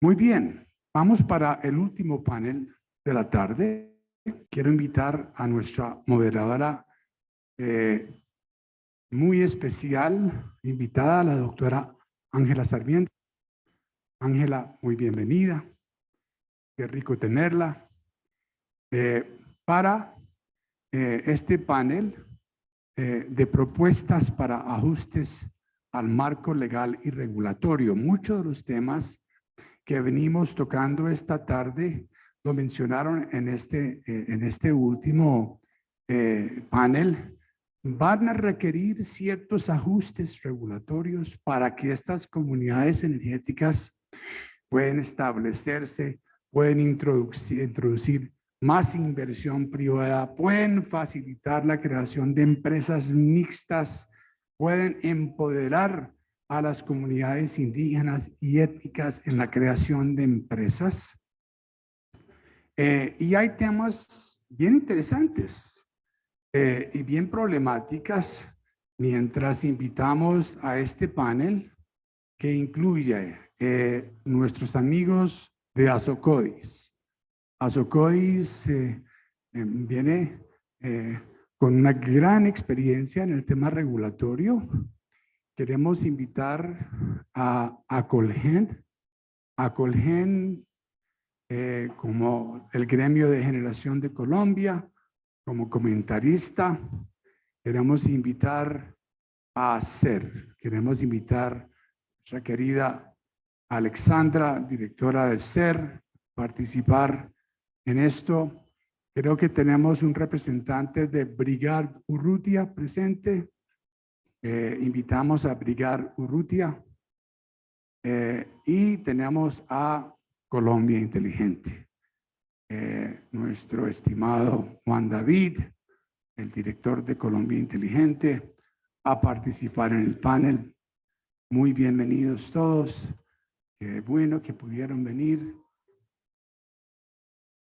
Muy bien, vamos para el último panel de la tarde. Quiero invitar a nuestra moderadora muy especial, invitada, la doctora Ángela Sarmiento. Ángela, muy bienvenida. Qué rico tenerla. Para este panel de propuestas para ajustes al marco legal y regulatorio. Muchos de los temas que venimos tocando esta tarde lo mencionaron en este último panel. Van a requerir ciertos ajustes regulatorios para que estas comunidades energéticas puedan establecerse, pueden introducir más inversión privada, pueden facilitar la creación de empresas mixtas, pueden empoderar a las comunidades indígenas y étnicas en la creación de empresas. Y hay temas bien interesantes y bien problemáticas mientras invitamos a este panel que incluye nuestros amigos de Asocodis. Asocodis viene con una gran experiencia en el tema regulatorio. Queremos invitar a Colgen. A Colgen como el gremio de generación de Colombia, como comentarista. Queremos invitar a CER. Queremos invitar a nuestra querida Alexandra, directora de CER, participar en esto. Creo que tenemos un representante de Brigard Urrutia presente. Invitamos a Brigard Urrutia. Y tenemos a Colombia Inteligente. Nuestro estimado Juan David, el director de Colombia Inteligente, a participar en el panel. Muy bienvenidos todos. Qué bueno que pudieron venir.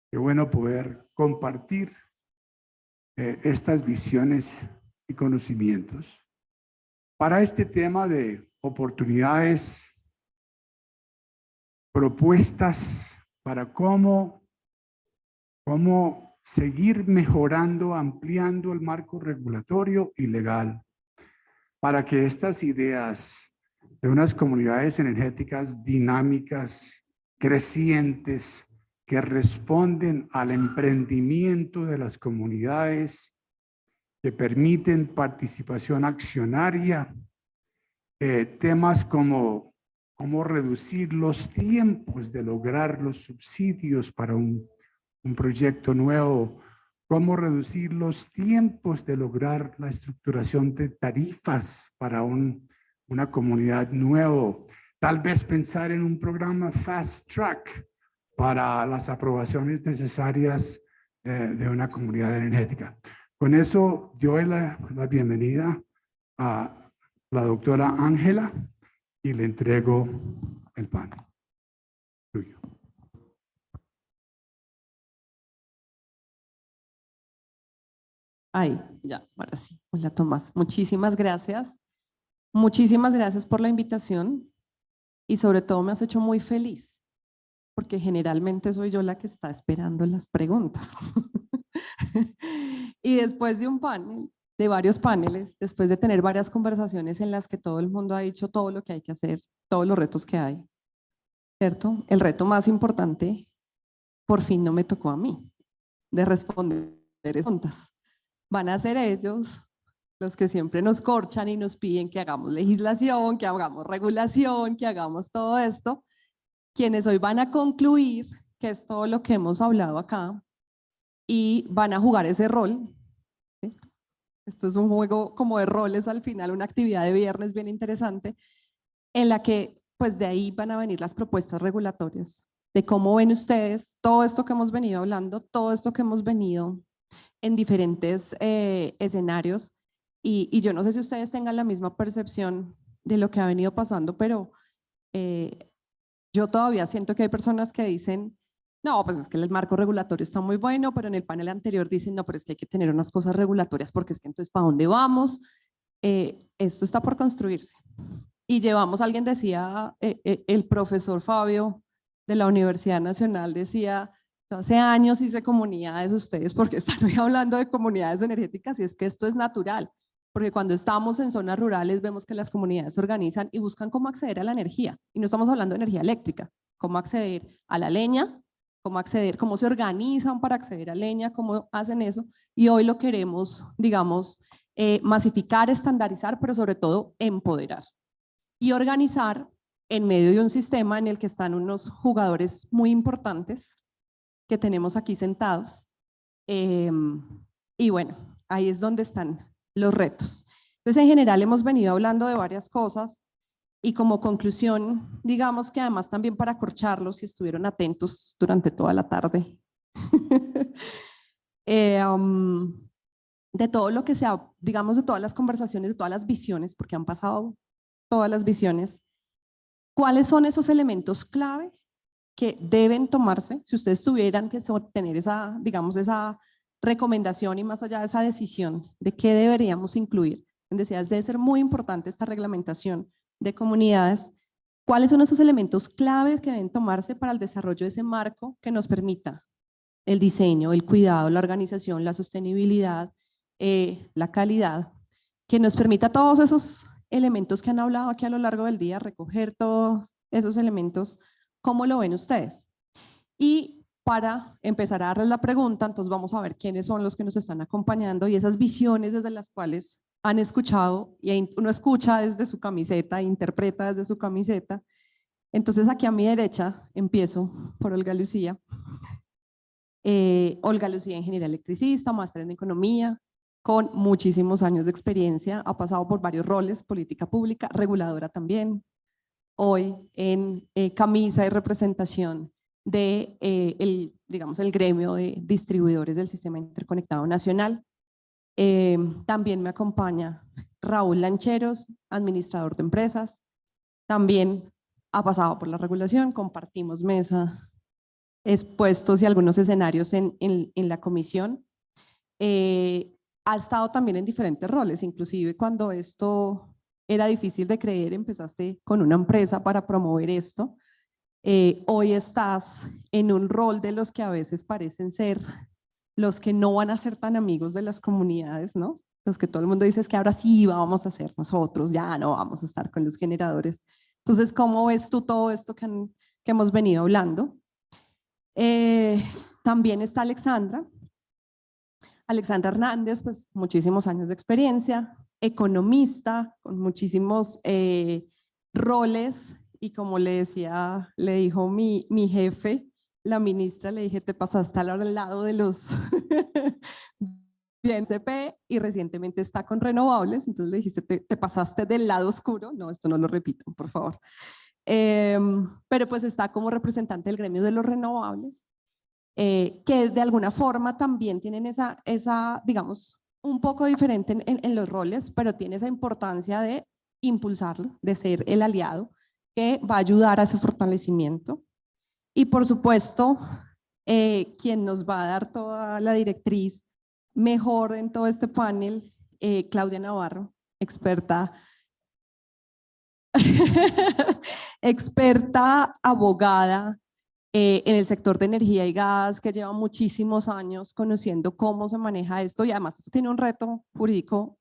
Qué bueno poder compartir estas visiones y conocimientos para este tema de oportunidades, propuestas para cómo seguir mejorando, ampliando el marco regulatorio y legal para que estas ideas de unas comunidades energéticas dinámicas, crecientes, que responden al emprendimiento de las comunidades, que permiten participación accionaria, temas como cómo reducir los tiempos de lograr los subsidios para un proyecto nuevo, cómo reducir los tiempos de lograr la estructuración de tarifas para una comunidad nuevo, tal vez pensar en un programa Fast Track para las aprobaciones necesarias de una comunidad energética. Con eso, yo doy la bienvenida a la doctora Ángela y le entrego el panel. Tuyo. Ahí, ya, ahora sí. Hola, Tomás. Muchísimas gracias. Muchísimas gracias por la invitación y sobre todo me has hecho muy feliz porque generalmente soy yo la que está esperando las preguntas. Y después de un panel, de varios paneles, después de tener varias conversaciones en las que todo el mundo ha dicho todo lo que hay que hacer, todos los retos que hay, ¿cierto? El reto más importante, por fin no me tocó a mí, de responder preguntas. Van a ser ellos los que siempre nos corchan y nos piden que hagamos legislación, que hagamos regulación, que hagamos todo esto, quienes hoy van a concluir que es todo lo que hemos hablado acá y van a jugar ese rol. ¿Sí? Esto es un juego como de roles al final, una actividad de viernes bien interesante, en la que pues de ahí van a venir las propuestas regulatorias, de cómo ven ustedes todo esto que hemos venido hablando, todo esto que hemos venido en diferentes escenarios y yo no sé si ustedes tengan la misma percepción de lo que ha venido pasando, pero yo todavía siento que hay personas que dicen, no, pues es que el marco regulatorio está muy bueno, pero en el panel anterior dicen, no, pero es que hay que tener unas cosas regulatorias porque es que entonces, ¿para dónde vamos? Esto está por construirse. Y llevamos, alguien decía, el profesor Fabio de la Universidad Nacional decía, yo hace años hice comunidades, ustedes porque están hoy hablando de comunidades energéticas, y es que esto es natural, porque cuando estamos en zonas rurales vemos que las comunidades se organizan y buscan cómo acceder a la energía, y no estamos hablando de energía eléctrica, cómo acceder a la leña, cómo se organizan para acceder a leña, cómo hacen eso, y hoy lo queremos, digamos, masificar, estandarizar, pero sobre todo empoderar y organizar en medio de un sistema en el que están unos jugadores muy importantes que tenemos aquí sentados. Y bueno, ahí es donde están los retos. Entonces, en general hemos venido hablando de varias cosas y como conclusión, digamos que además también para acorcharlos, si estuvieron atentos durante toda la tarde, de todo lo que sea, digamos, de todas las conversaciones, de todas las visiones, porque han pasado todas las visiones, ¿cuáles son esos elementos clave que deben tomarse si ustedes tuvieran que tener esa, digamos, esa recomendación y más allá de esa decisión de qué deberíamos incluir? Decías, debe ser muy importante esta reglamentación de comunidades. ¿Cuáles son esos elementos claves que deben tomarse para el desarrollo de ese marco que nos permita el diseño, el cuidado, la organización, la sostenibilidad, la calidad, que nos permita todos esos elementos que han hablado aquí a lo largo del día, recoger todos esos elementos? ¿Cómo lo ven ustedes? Y para empezar a darles la pregunta, entonces vamos a ver quiénes son los que nos están acompañando y esas visiones desde las cuales han escuchado, y uno escucha desde su camiseta, interpreta desde su camiseta. Entonces aquí a mi derecha empiezo por Olga Lucía. Olga Lucía, ingeniera electricista, máster en economía, con muchísimos años de experiencia, ha pasado por varios roles, política pública, reguladora también, hoy en camisa y representación de digamos, el gremio de distribuidores del Sistema Interconectado Nacional. También me acompaña Raúl Lancheros, administrador de empresas, también ha pasado por la regulación, compartimos mesa, expuestos y algunos escenarios en la comisión. Ha estado también en diferentes roles, inclusive cuando esto era difícil de creer, empezaste con una empresa para promover esto. Hoy estás en un rol de los que a veces parecen ser los que no van a ser tan amigos de las comunidades, ¿no? Los que todo el mundo dice es que ahora sí vamos a ser nosotros, ya no vamos a estar con los generadores. Entonces, ¿cómo ves tú todo esto que hemos venido hablando? También está Alexandra. Alexandra Hernández, pues muchísimos años de experiencia, economista, con muchísimos roles, y como le decía, le dijo mi jefe, la ministra, le dije, te pasaste al lado de los bien CP, y recientemente está con renovables, entonces le dijiste, te pasaste del lado oscuro. No, esto no lo repito, por favor. Pero pues está como representante del gremio de los renovables, que de alguna forma también tienen esa digamos, un poco diferente en los roles, pero tiene esa importancia de impulsarlo, de ser el aliado que va a ayudar a ese fortalecimiento. Y por supuesto, quien nos va a dar toda la directriz mejor en todo este panel, Claudia Navarro, experta experta abogada en el sector de energía y gas, que lleva muchísimos años conociendo cómo se maneja esto, y además esto tiene un reto jurídico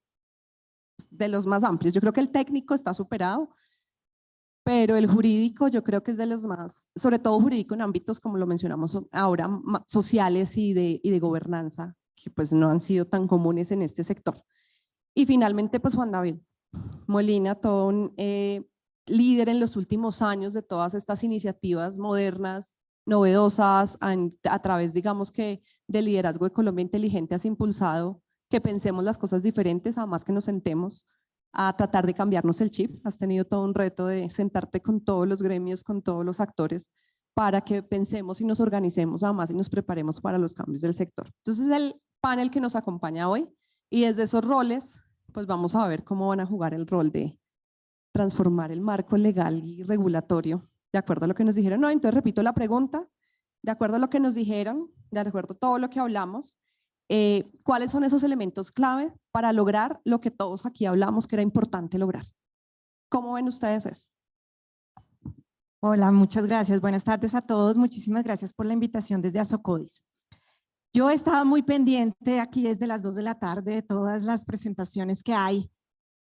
de los más amplios. Yo creo que el técnico está superado, pero el jurídico yo creo que es de los más, sobre todo jurídico en ámbitos como lo mencionamos ahora, sociales y de gobernanza, que pues no han sido tan comunes en este sector. Y finalmente pues Juan David Molina, todo un líder en los últimos años de todas estas iniciativas modernas, novedosas, a través, digamos que, del liderazgo de Colombia Inteligente. Has impulsado que pensemos las cosas diferentes, además que nos sentemos a tratar de cambiarnos el chip. Has tenido todo un reto de sentarte con todos los gremios, con todos los actores, para que pensemos y nos organicemos además y nos preparemos para los cambios del sector. Entonces, es el panel que nos acompaña hoy, y desde esos roles pues vamos a ver cómo van a jugar el rol de transformar el marco legal y regulatorio de acuerdo a lo que nos dijeron. No, entonces repito la pregunta, de acuerdo a lo que nos dijeron, de acuerdo a todo lo que hablamos, ¿cuáles son esos elementos clave para lograr lo que todos aquí hablamos que era importante lograr? ¿Cómo ven ustedes eso? Hola, muchas gracias. Buenas tardes a todos. Muchísimas gracias por la invitación desde Azocodis. Yo he estado muy pendiente aquí desde las 2 de la tarde de todas las presentaciones que hay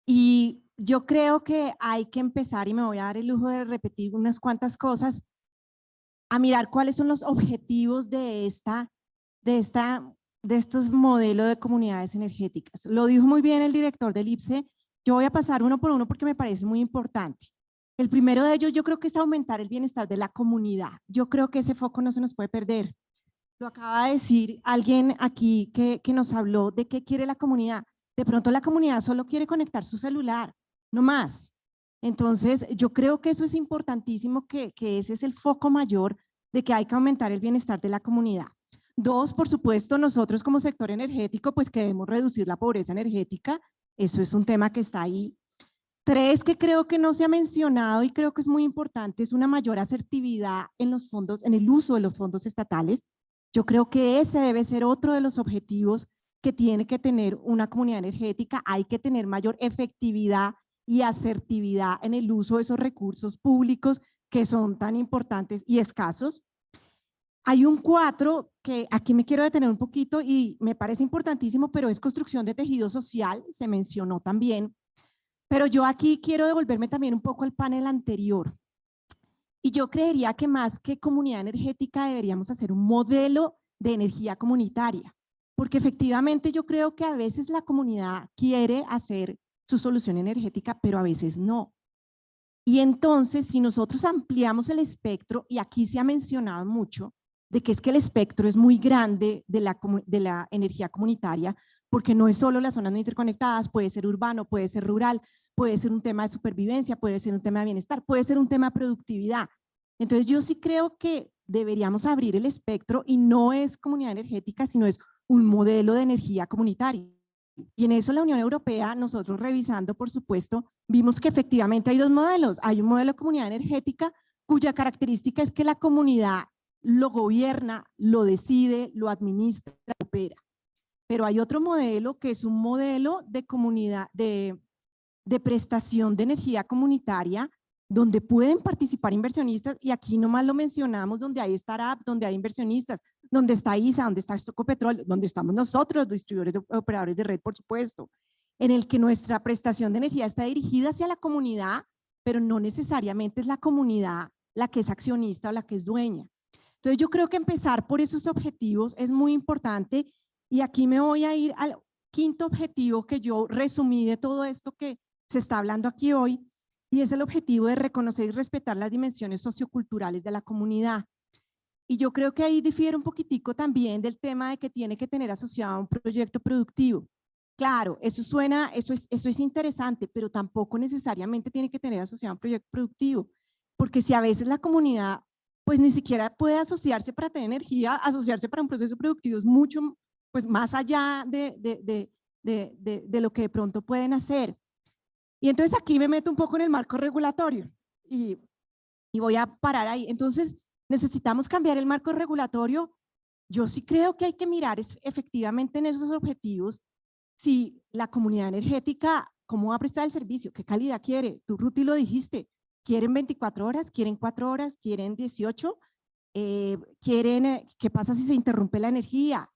y yo creo que hay que empezar, y me voy a dar el lujo de repetir unas cuantas cosas, a mirar cuáles son los objetivos de estos modelos de comunidades energéticas. Lo dijo muy bien el director del IPSE. Yo voy a pasar uno por uno porque me parece muy importante. El primero de ellos yo creo que es aumentar el bienestar de la comunidad. Yo creo que ese foco no se nos puede perder. Lo acaba de decir alguien aquí que nos habló de qué quiere la comunidad. De pronto la comunidad solo quiere conectar su celular, no más. Entonces yo creo que eso es importantísimo, que ese es el foco mayor de que hay que aumentar el bienestar de la comunidad. Dos, por supuesto, nosotros como sector energético, pues que debemos reducir la pobreza energética. Eso es un tema que está ahí. Tres, que creo que no se ha mencionado y creo que es muy importante, es una mayor asertividad en los fondos, en el uso de los fondos estatales. Yo creo que ese debe ser otro de los objetivos que tiene que tener una comunidad energética. Hay que tener mayor efectividad y asertividad en el uso de esos recursos públicos que son tan importantes y escasos. Hay un 4 que aquí me quiero detener un poquito y me parece importantísimo, pero es construcción de tejido social, se mencionó también. Pero yo aquí quiero devolverme también un poco al panel anterior. Y yo creería que más que comunidad energética deberíamos hacer un modelo de energía comunitaria, porque efectivamente yo creo que a veces la comunidad quiere hacer su solución energética, pero a veces no. Y entonces, si nosotros ampliamos el espectro, y aquí se ha mencionado mucho, de que es que el espectro es muy grande de la energía comunitaria, porque no es solo las zonas no interconectadas, puede ser urbano, puede ser rural, puede ser un tema de supervivencia, puede ser un tema de bienestar, puede ser un tema de productividad. Entonces yo sí creo que deberíamos abrir el espectro y no es comunidad energética, sino es un modelo de energía comunitaria. Y en eso la Unión Europea, nosotros revisando, por supuesto, vimos que efectivamente hay dos modelos. Hay un modelo de comunidad energética cuya característica es que la comunidad lo gobierna, lo decide, lo administra, opera. Pero hay otro modelo que es un modelo de comunidad, de prestación de energía comunitaria, donde pueden participar inversionistas, y aquí nomás lo mencionamos, donde hay startups, donde hay inversionistas, donde está ISA, donde está Ecopetrol, donde estamos nosotros, los distribuidores, operadores de red, por supuesto, en el que nuestra prestación de energía está dirigida hacia la comunidad, pero no necesariamente es la comunidad la que es accionista o la que es dueña. Entonces yo creo que empezar por esos objetivos es muy importante, y aquí me voy a ir al quinto objetivo que yo resumí de todo esto que se está hablando aquí hoy, y es el objetivo de reconocer y respetar las dimensiones socioculturales de la comunidad. Y yo creo que ahí difiere un poquitico también del tema de que tiene que tener asociado un proyecto productivo. Claro, eso suena, eso es interesante, pero tampoco necesariamente tiene que tener asociado un proyecto productivo, porque si a veces la comunidad pues ni siquiera puede asociarse para tener energía, asociarse para un proceso productivo es mucho pues más allá de lo que de pronto pueden hacer. Y entonces aquí me meto un poco en el marco regulatorio y voy a parar ahí. Entonces necesitamos cambiar el marco regulatorio. Yo sí creo que hay que mirar efectivamente en esos objetivos si la comunidad energética, cómo va a prestar el servicio, qué calidad quiere. Tú, Ruti, lo dijiste, ¿quieren 24 horas? ¿Quieren 4 horas? ¿Quieren 18? ¿Qué pasa si se interrumpe la energía?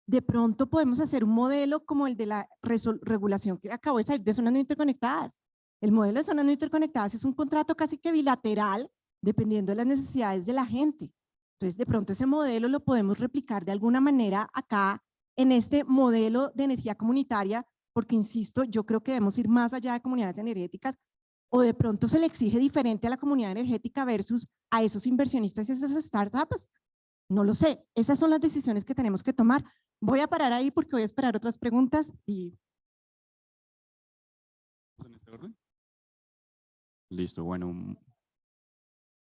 De pronto podemos hacer un modelo como el de la regulación que acabó de salir de zonas no interconectadas. El modelo de zonas no interconectadas es un contrato casi que bilateral, dependiendo de las necesidades de la gente. Entonces, de pronto ese modelo lo podemos replicar de alguna manera acá en este modelo de energía comunitaria, porque insisto, yo creo que debemos ir más allá de comunidades energéticas, o de pronto se le exige diferente a la comunidad energética versus a esos inversionistas y esas startups. No lo sé, esas son las decisiones que tenemos que tomar. Voy a parar ahí porque voy a esperar otras preguntas y… ¿En este orden? Listo, bueno,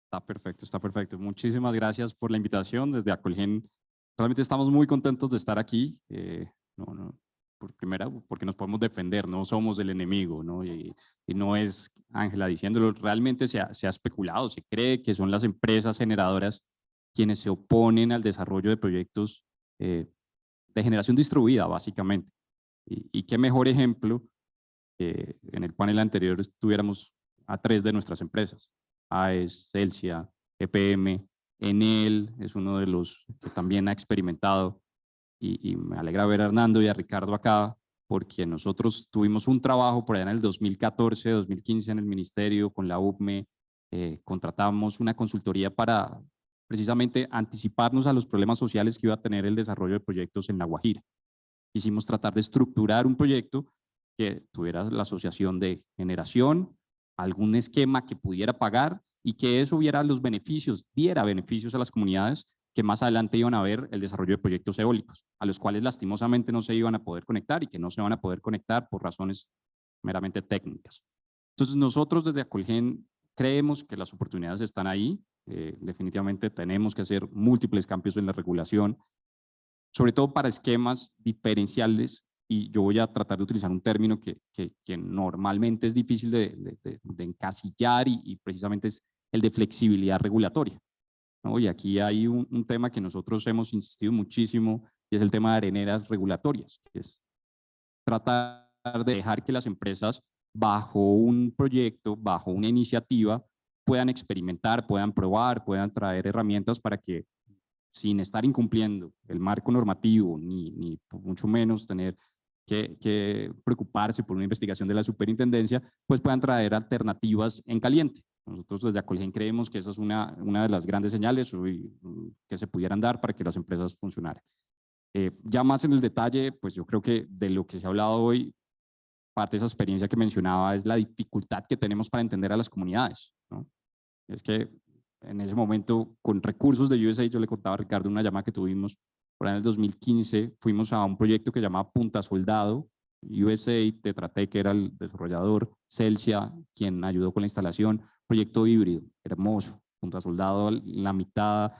está perfecto. Muchísimas gracias por la invitación desde Acolgen. Realmente estamos muy contentos de estar aquí. Por primera, porque nos podemos defender, no somos el enemigo, ¿no? Y no es Ángela diciéndolo, realmente se ha especulado, se cree que son las empresas generadoras quienes se oponen al desarrollo de proyectos de generación distribuida, básicamente. Y qué mejor ejemplo, en el panel anterior tuviéramos a 3 de nuestras empresas. AES, Celsia, EPM, Enel es uno de los que también ha experimentado, y me alegra ver a Hernando y a Ricardo acá, porque nosotros tuvimos un trabajo por allá en el 2014, 2015 en el ministerio con la UPME, contratamos una consultoría para precisamente anticiparnos a los problemas sociales que iba a tener el desarrollo de proyectos en La Guajira. Quisimos tratar de estructurar un proyecto que tuviera la asociación de generación, algún esquema que pudiera pagar y que eso diera beneficios a las comunidades que más adelante iban a ver el desarrollo de proyectos eólicos, a los cuales lastimosamente no se iban a poder conectar y que no se van a poder conectar por razones meramente técnicas. Entonces nosotros desde Acolgen creemos que las oportunidades están ahí, definitivamente tenemos que hacer múltiples cambios en la regulación, sobre todo para esquemas diferenciales, y yo voy a tratar de utilizar un término que normalmente es difícil de encasillar y precisamente es el de flexibilidad regulatoria, ¿no? Y aquí hay un tema que nosotros hemos insistido muchísimo y es el tema de areneras regulatorias, que es tratar de dejar que las empresas bajo un proyecto, bajo una iniciativa, puedan experimentar, puedan probar, puedan traer herramientas para que sin estar incumpliendo el marco normativo, ni mucho menos tener que preocuparse por una investigación de la superintendencia, pues puedan traer alternativas en caliente. Nosotros desde Acolgen creemos que esa es una de las grandes señales que se pudieran dar para que las empresas funcionaran. Ya más en el detalle, pues yo creo que de lo que se ha hablado hoy, parte de esa experiencia que mencionaba es la dificultad que tenemos para entender a las comunidades, ¿no? Es que en ese momento, con recursos de USAID, yo le contaba a Ricardo una llamada que tuvimos por ahí en el 2015, fuimos a un proyecto que se llamaba Punta Soldado, USAID, Tetra Tech era el desarrollador, Celsia, quien ayudó con la instalación, proyecto híbrido, hermoso, Punta Soldado, la mitad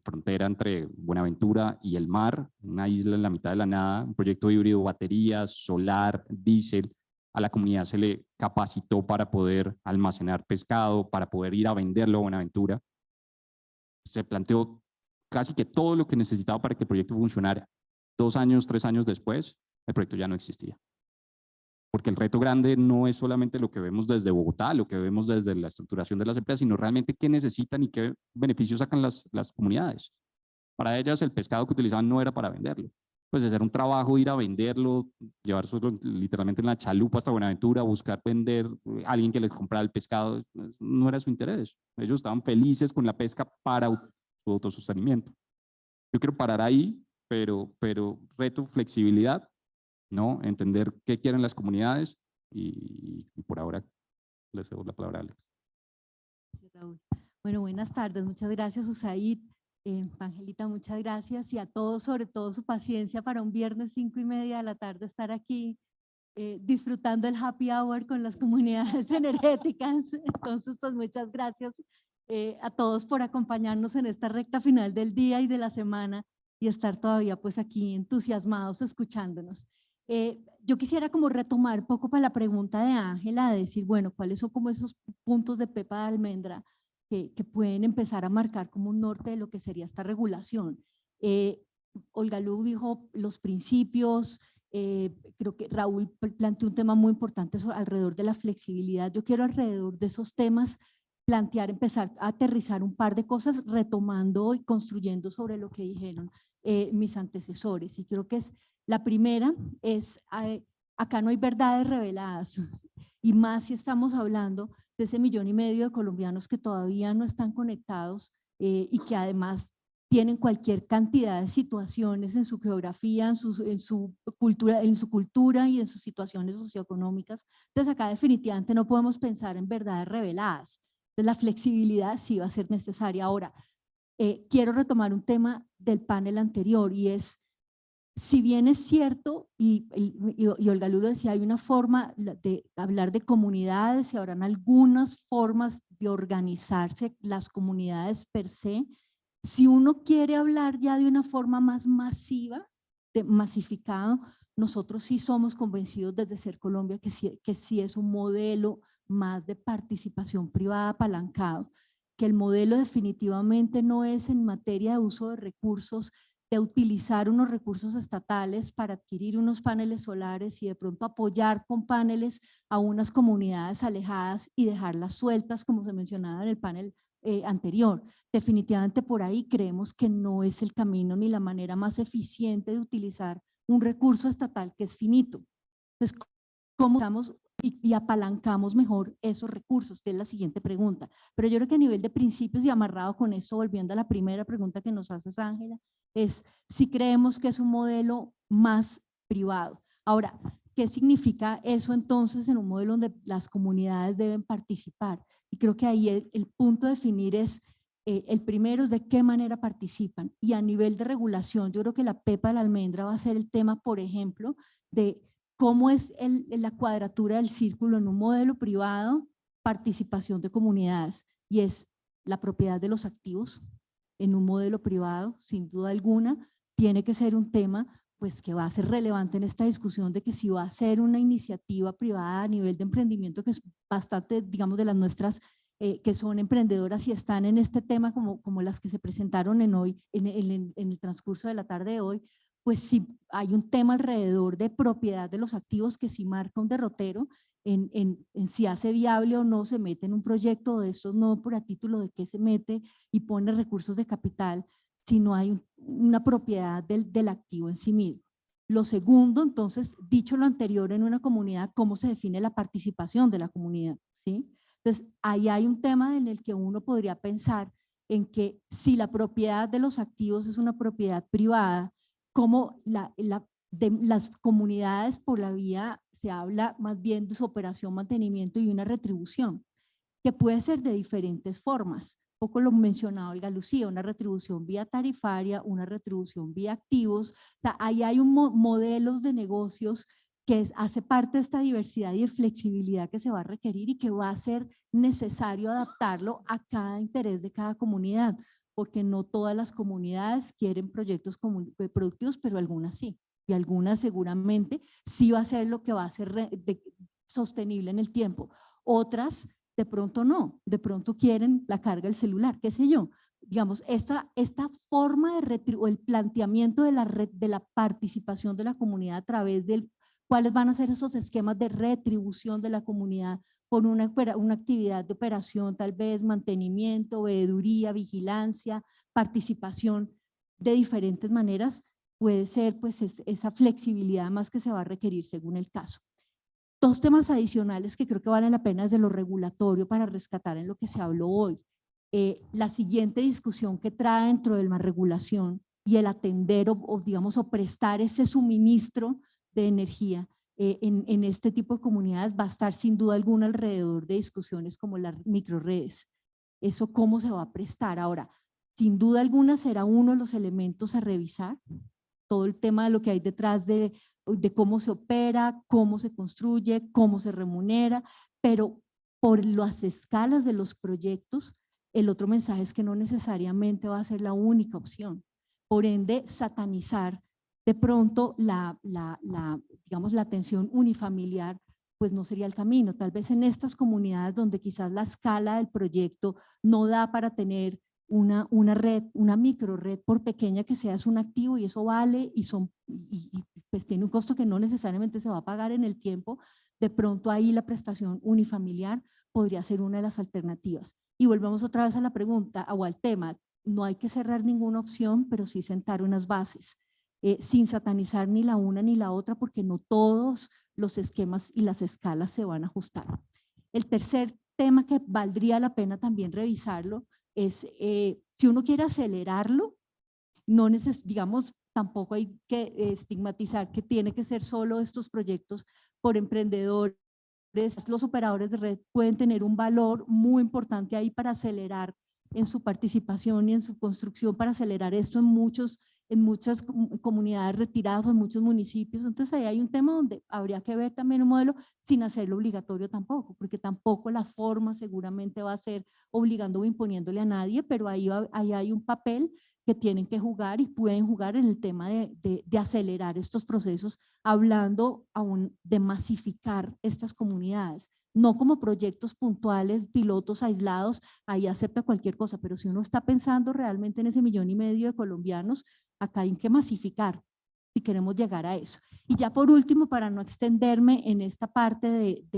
frontera entre Buenaventura y el mar, una isla en la mitad de la nada, un proyecto híbrido, baterías, solar, diésel. A la comunidad se le capacitó para poder almacenar pescado, para poder ir a venderlo a Buenaventura. Se planteó casi que todo lo que necesitaba para que el proyecto funcionara. 2 años, 3 años después, el proyecto ya no existía. Porque el reto grande no es solamente lo que vemos desde Bogotá, lo que vemos desde la estructuración de las empresas, sino realmente qué necesitan y qué beneficios sacan las comunidades. Para ellas el pescado que utilizaban no era para venderlo, pues hacer un trabajo, ir a venderlo, llevarlo literalmente en la chalupa hasta Buenaventura, buscar vender, alguien que les comprara el pescado, no era su interés. Ellos estaban felices con la pesca para su autosostenimiento. Yo quiero parar ahí, pero reto, flexibilidad, ¿no? Entender qué quieren las comunidades y por ahora les cedo la palabra a Alex. Sí, Raúl. Bueno, buenas tardes. Muchas gracias, Usaid. Angelita, muchas gracias. Y a todos, sobre todo, su paciencia para un viernes 5:30 de la tarde estar aquí disfrutando el happy hour con las comunidades energéticas. Entonces, pues muchas gracias a todos por acompañarnos en esta recta final del día y de la semana y estar todavía pues aquí entusiasmados escuchándonos. Yo quisiera como retomar un poco para la pregunta de Ángela, de decir, bueno, ¿cuáles son como esos puntos de pepa de almendra que pueden empezar a marcar como un norte de lo que sería esta regulación? Olga Lu dijo los principios, creo que Raúl planteó un tema muy importante alrededor de la flexibilidad. Yo quiero alrededor de esos temas empezar a aterrizar un par de cosas, retomando y construyendo sobre lo que dijeron mis antecesores. Y creo que la primera es, acá no hay verdades reveladas, y más si estamos hablando de ese 1,5 millones de colombianos que todavía no están conectados y que además tienen cualquier cantidad de situaciones en su geografía, en su cultura y en sus situaciones socioeconómicas. Entonces acá definitivamente no podemos pensar en verdades reveladas. Entonces la flexibilidad sí va a ser necesaria. Ahora, quiero retomar un tema del panel anterior y es, si bien es cierto, y Olga Lu decía, hay una forma de hablar de comunidades y habrán algunas formas de organizarse las comunidades per se. Si uno quiere hablar ya de una forma más masiva, masificado, nosotros sí somos convencidos desde Ser Colombia que sí es un modelo más de participación privada apalancado, que el modelo definitivamente no es en materia de uso de recursos de utilizar unos recursos estatales para adquirir unos paneles solares y de pronto apoyar con paneles a unas comunidades alejadas y dejarlas sueltas, como se mencionaba en el panel anterior. Definitivamente por ahí creemos que no es el camino ni la manera más eficiente de utilizar un recurso estatal que es finito. Entonces, ¿cómo usamos y apalancamos mejor esos recursos? Que es la siguiente pregunta. Pero yo creo que a nivel de principios y amarrado con eso, volviendo a la primera pregunta que nos haces, Ángela, es si creemos que es un modelo más privado. Ahora, ¿qué significa eso entonces en un modelo donde las comunidades deben participar? Y creo que ahí el punto a definir es, el primero es de qué manera participan. Y a nivel de regulación, yo creo que la pepa de la almendra va a ser el tema, por ejemplo, de cómo es la cuadratura del círculo en un modelo privado, participación de comunidades, y es la propiedad de los activos en un modelo privado, sin duda alguna, tiene que ser un tema pues que va a ser relevante en esta discusión de que si va a ser una iniciativa privada a nivel de emprendimiento, que es bastante, digamos, de las nuestras que son emprendedoras y están en este tema como las que se presentaron en el transcurso de la tarde de hoy, pues sí hay un tema alrededor de propiedad de los activos que sí marca un derrotero en si hace viable o no se mete en un proyecto de estos, no por a título de que se mete y pone recursos de capital, sino hay una propiedad del activo en sí mismo. Lo segundo, entonces, dicho lo anterior en una comunidad, ¿cómo se define la participación de la comunidad? ¿Sí? Entonces, ahí hay un tema en el que uno podría pensar en que si la propiedad de los activos es una propiedad privada, como de las comunidades por la vía, se habla más bien de su operación, mantenimiento y una retribución, que puede ser de diferentes formas. Poco lo mencionaba Olga Lucía, una retribución vía tarifaria, una retribución vía activos. O sea, ahí hay modelos de negocios que hace parte de esta diversidad y de flexibilidad que se va a requerir y que va a ser necesario adaptarlo a cada interés de cada comunidad, porque no todas las comunidades quieren proyectos productivos, pero algunas sí, y algunas seguramente sí va a ser lo que va a ser sostenible en el tiempo. Otras de pronto no, de pronto quieren la carga del celular, qué sé yo. Digamos, esta forma o el planteamiento de la participación de la comunidad a través del cuáles van a ser esos esquemas de retribución de la comunidad por una actividad de operación, tal vez mantenimiento, veeduría, vigilancia, participación de diferentes maneras, puede ser pues esa flexibilidad más que se va a requerir según el caso. Dos temas adicionales que creo que valen la pena desde lo regulatorio para rescatar en lo que se habló hoy. La siguiente discusión que trae dentro de la regulación y el atender digamos, o prestar ese suministro de energía en este tipo de comunidades va a estar sin duda alguna alrededor de discusiones como las microredes. Eso cómo se va a prestar. Ahora, sin duda alguna será uno de los elementos a revisar, todo el tema de lo que hay detrás de cómo se opera, cómo se construye, cómo se remunera, pero por las escalas de los proyectos, el otro mensaje es que no necesariamente va a ser la única opción. Por ende, satanizar de pronto digamos, la atención unifamiliar, pues no sería el camino. Tal vez en estas comunidades donde quizás la escala del proyecto no da para tener una red, una micro red, por pequeña que sea, es un activo y eso vale y pues tiene un costo que no necesariamente se va a pagar en el tiempo. De pronto ahí la prestación unifamiliar podría ser una de las alternativas. Y volvemos otra vez a la pregunta o al tema, no hay que cerrar ninguna opción, pero sí sentar unas bases, sin satanizar ni la una ni la otra, porque no todos los esquemas y las escalas se van a ajustar. El tercer tema que valdría la pena también revisarlo es si uno quiere acelerarlo, no digamos, tampoco hay que estigmatizar que tiene que ser solo estos proyectos por emprendedores. Los operadores de red pueden tener un valor muy importante ahí para acelerar en su participación y en su construcción, para acelerar esto en muchas comunidades retiradas, en muchos municipios. Entonces ahí hay un tema donde habría que ver también un modelo sin hacerlo obligatorio tampoco, porque tampoco la forma seguramente va a ser obligando o imponiéndole a nadie, pero ahí hay un papel que tienen que jugar y pueden jugar en el tema de acelerar estos procesos, hablando aún de masificar estas comunidades, no como proyectos puntuales, pilotos aislados, ahí acepta cualquier cosa, pero si uno está pensando realmente en ese 1,5 millones de colombianos, acá hay que masificar si queremos llegar a eso. Y ya por último, para no extenderme en esta parte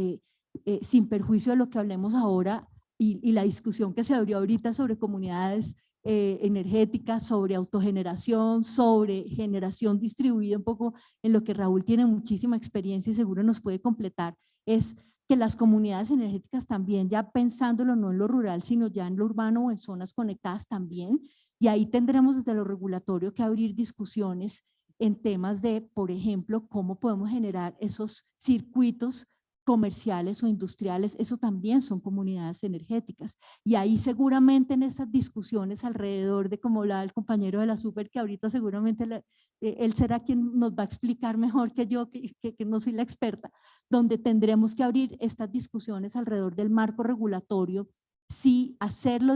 sin perjuicio de lo que hablemos ahora y la discusión que se abrió ahorita sobre comunidades energéticas, sobre autogeneración, sobre generación distribuida, un poco en lo que Raúl tiene muchísima experiencia y seguro nos puede completar, es que las comunidades energéticas también, ya pensándolo no en lo rural, sino ya en lo urbano o en zonas conectadas también, y ahí tendremos desde lo regulatorio que abrir discusiones en temas de, por ejemplo, cómo podemos generar esos circuitos comerciales o industriales, eso también son comunidades energéticas. Y ahí seguramente en esas discusiones alrededor de, como hablaba el compañero de la Super, que ahorita seguramente él será quien nos va a explicar mejor que yo, que no soy la experta, donde tendremos que abrir estas discusiones alrededor del marco regulatorio, si hacerlo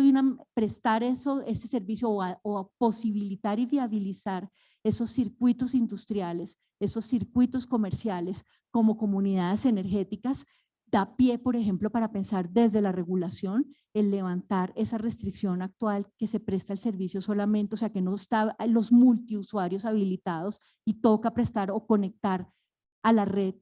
prestar ese servicio o posibilitar y viabilizar esos circuitos industriales, esos circuitos comerciales como comunidades energéticas, da pie, por ejemplo, para pensar desde la regulación, el levantar esa restricción actual que se presta el servicio solamente, o sea, que no está los multiusuarios habilitados y toca prestar o conectar a la red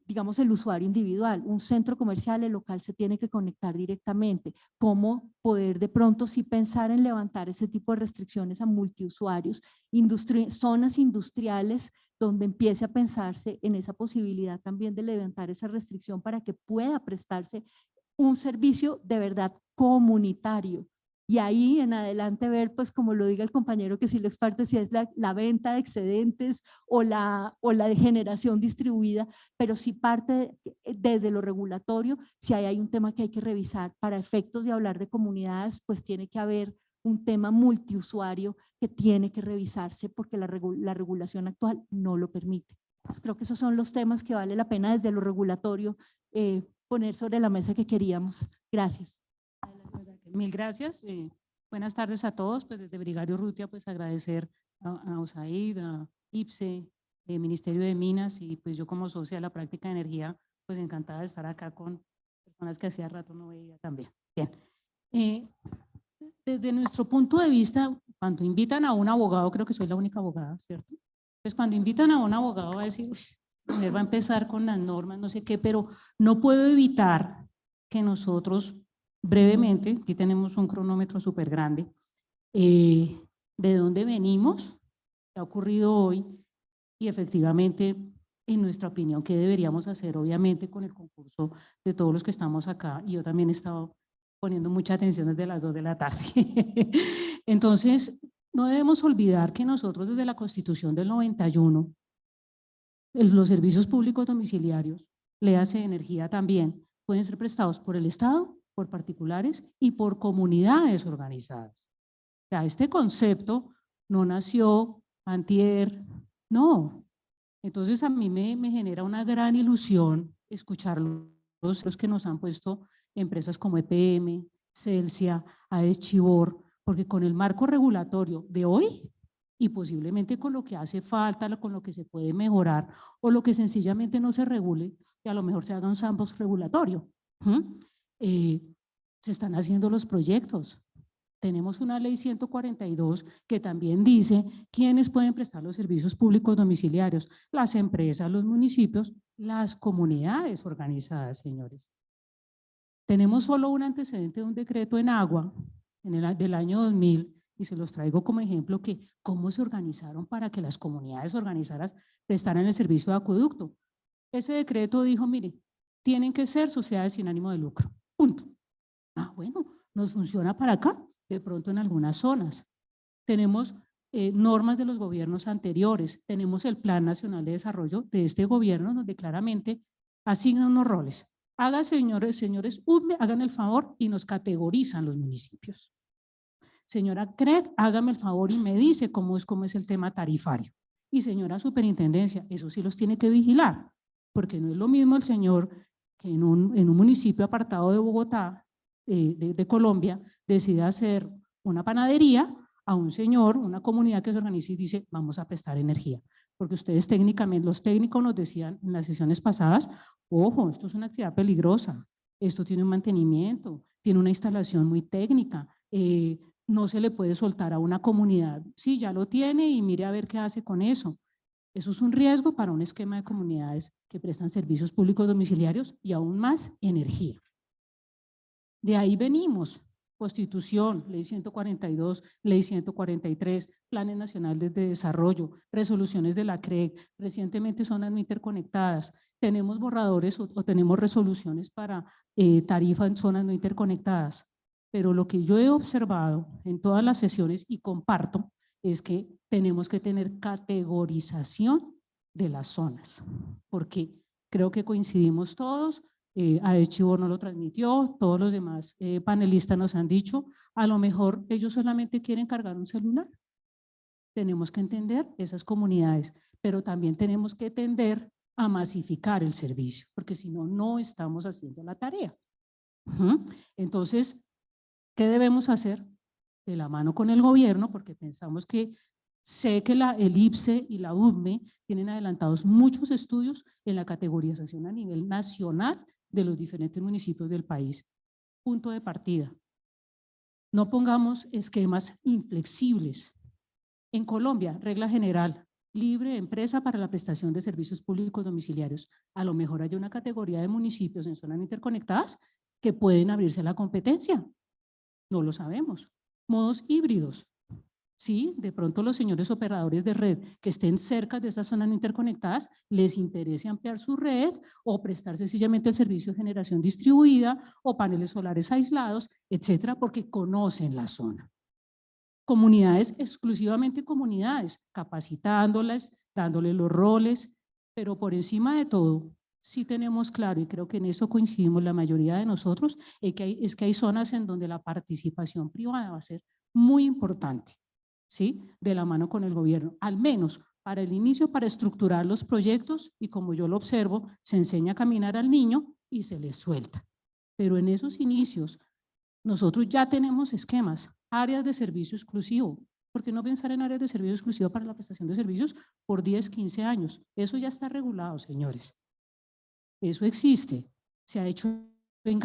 digamos el usuario individual. Un centro comercial, el local se tiene que conectar directamente. ¿Cómo poder de pronto sí pensar en levantar ese tipo de restricciones a multiusuarios? Zonas industriales donde empiece a pensarse en esa posibilidad también de levantar esa restricción para que pueda prestarse un servicio de verdad comunitario. Y ahí en adelante ver, pues como lo diga el compañero que sí lo exparte, si es la venta de excedentes o la de generación distribuida, pero si parte desde lo regulatorio, si hay un tema que hay que revisar para efectos de hablar de comunidades, pues tiene que haber un tema multiusuario que tiene que revisarse porque la regulación actual no lo permite. Pues creo que esos son los temas que vale la pena desde lo regulatorio poner sobre la mesa que queríamos. Gracias. Mil gracias. Buenas tardes a todos. Pues desde Brigario Urrutia, pues agradecer a USAID, a IPSE, Ministerio de Minas y pues yo como socia de la práctica de energía, pues encantada de estar acá con personas que hacía rato no veía también. Bien. Desde nuestro punto de vista, cuando invitan a un abogado, creo que soy la única abogada, ¿cierto? Pues cuando invitan a un abogado va a decir, va a empezar con las normas, no sé qué, pero no puedo evitar que nosotros brevemente, aquí tenemos un cronómetro súper grande, de dónde venimos, qué ha ocurrido hoy y efectivamente, en nuestra opinión, qué deberíamos hacer, obviamente con el concurso de todos los que estamos acá, y yo también he estado poniendo mucha atención desde las 2 de la tarde. Entonces, no debemos olvidar que nosotros desde la Constitución del 91, los servicios públicos domiciliarios, léase energía también, pueden ser prestados por el Estado, por particulares y por comunidades organizadas. O sea, este concepto no nació antier, no. Entonces a mí me genera una gran ilusión escuchar los que nos han puesto empresas como EPM, Celsia, AES Chivor, porque con el marco regulatorio de hoy y posiblemente con lo que hace falta, con lo que se puede mejorar o lo que sencillamente no se regule y a lo mejor se haga un sandbox regulatorio. Se están haciendo los proyectos. Tenemos una ley 142 que también dice quiénes pueden prestar los servicios públicos domiciliarios, las empresas, los municipios, las comunidades organizadas, señores. Tenemos solo un antecedente de un decreto en agua del año 2000 y se los traigo como ejemplo que cómo se organizaron para que las comunidades organizadas prestaran el servicio de acueducto. Ese decreto dijo, mire, tienen que ser sociedades sin ánimo de lucro, punto. Ah, bueno, nos funciona para acá, de pronto en algunas zonas. Tenemos normas de los gobiernos anteriores, tenemos el Plan Nacional de Desarrollo de este gobierno donde claramente asignan unos roles. Hagan, señores, hagan el favor y nos categorizan los municipios. Señora Craig, hágame el favor y me dice cómo es el tema tarifario. Y señora Superintendencia, eso sí los tiene que vigilar, porque no es lo mismo el señor que en un municipio apartado de Bogotá, de Colombia, decida hacer una panadería a un señor, una comunidad que se organiza y dice, vamos a prestar energía. Porque ustedes técnicamente, los técnicos nos decían en las sesiones pasadas, ojo, esto es una actividad peligrosa, esto tiene un mantenimiento, tiene una instalación muy técnica, no se le puede soltar a una comunidad, sí, ya lo tiene y mire a ver qué hace con eso. Eso es un riesgo para un esquema de comunidades que prestan servicios públicos domiciliarios y aún más energía. De ahí venimos, Constitución, Ley 142, Ley 143, Planes Nacionales de Desarrollo, resoluciones de la CREG, recientemente zonas no interconectadas, tenemos borradores o tenemos resoluciones para tarifa en zonas no interconectadas, pero lo que yo he observado en todas las sesiones y comparto es que tenemos que tener categorización de las zonas, porque creo que coincidimos todos. Aechivo no lo transmitió, todos los demás panelistas nos han dicho, a lo mejor ellos solamente quieren cargar un celular. Tenemos que entender esas comunidades, pero también tenemos que tender a masificar el servicio, porque si no, no estamos haciendo la tarea. Entonces, ¿qué debemos hacer? De la mano con el gobierno, porque pensamos que sé que el IPSE y la UDME tienen adelantados muchos estudios en la categorización a nivel nacional de los diferentes municipios del país. Punto de partida. No pongamos esquemas inflexibles. En Colombia, regla general, libre empresa para la prestación de servicios públicos domiciliarios. A lo mejor hay una categoría de municipios en zonas interconectadas que pueden abrirse a la competencia. No lo sabemos. Modos híbridos. Sí, de pronto los señores operadores de red que estén cerca de estas zonas no interconectadas les interese ampliar su red o prestar sencillamente el servicio de generación distribuida o paneles solares aislados, etcétera, porque conocen la zona. Comunidades, exclusivamente comunidades, capacitándolas, dándoles los roles, pero por encima de todo, sí tenemos claro, y creo que en eso coincidimos la mayoría de nosotros, es que hay zonas en donde la participación privada va a ser muy importante. ¿Sí? De la mano con el gobierno, al menos para el inicio, para estructurar los proyectos y como yo lo observo, se enseña a caminar al niño y se le suelta. Pero en esos inicios, nosotros ya tenemos esquemas, áreas de servicio exclusivo. ¿Por qué no pensar en áreas de servicio exclusivo para la prestación de servicios por 10, 15 años? Eso ya está regulado, señores. Eso existe. Se ha hecho en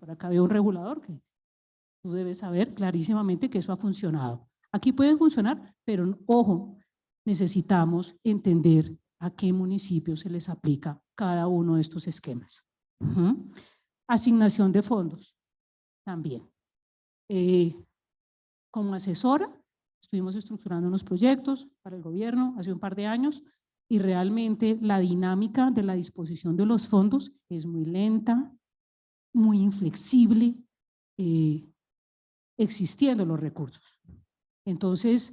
por acá veo un regulador que tú debes saber clarísimamente que eso ha funcionado. Aquí puede funcionar, pero ojo, necesitamos entender a qué municipios se les aplica cada uno de estos esquemas. Asignación de fondos, también. Como asesora, estuvimos estructurando unos proyectos para el gobierno hace un par de años y realmente la dinámica de la disposición de los fondos es muy lenta, muy inflexible, existiendo los recursos. Entonces,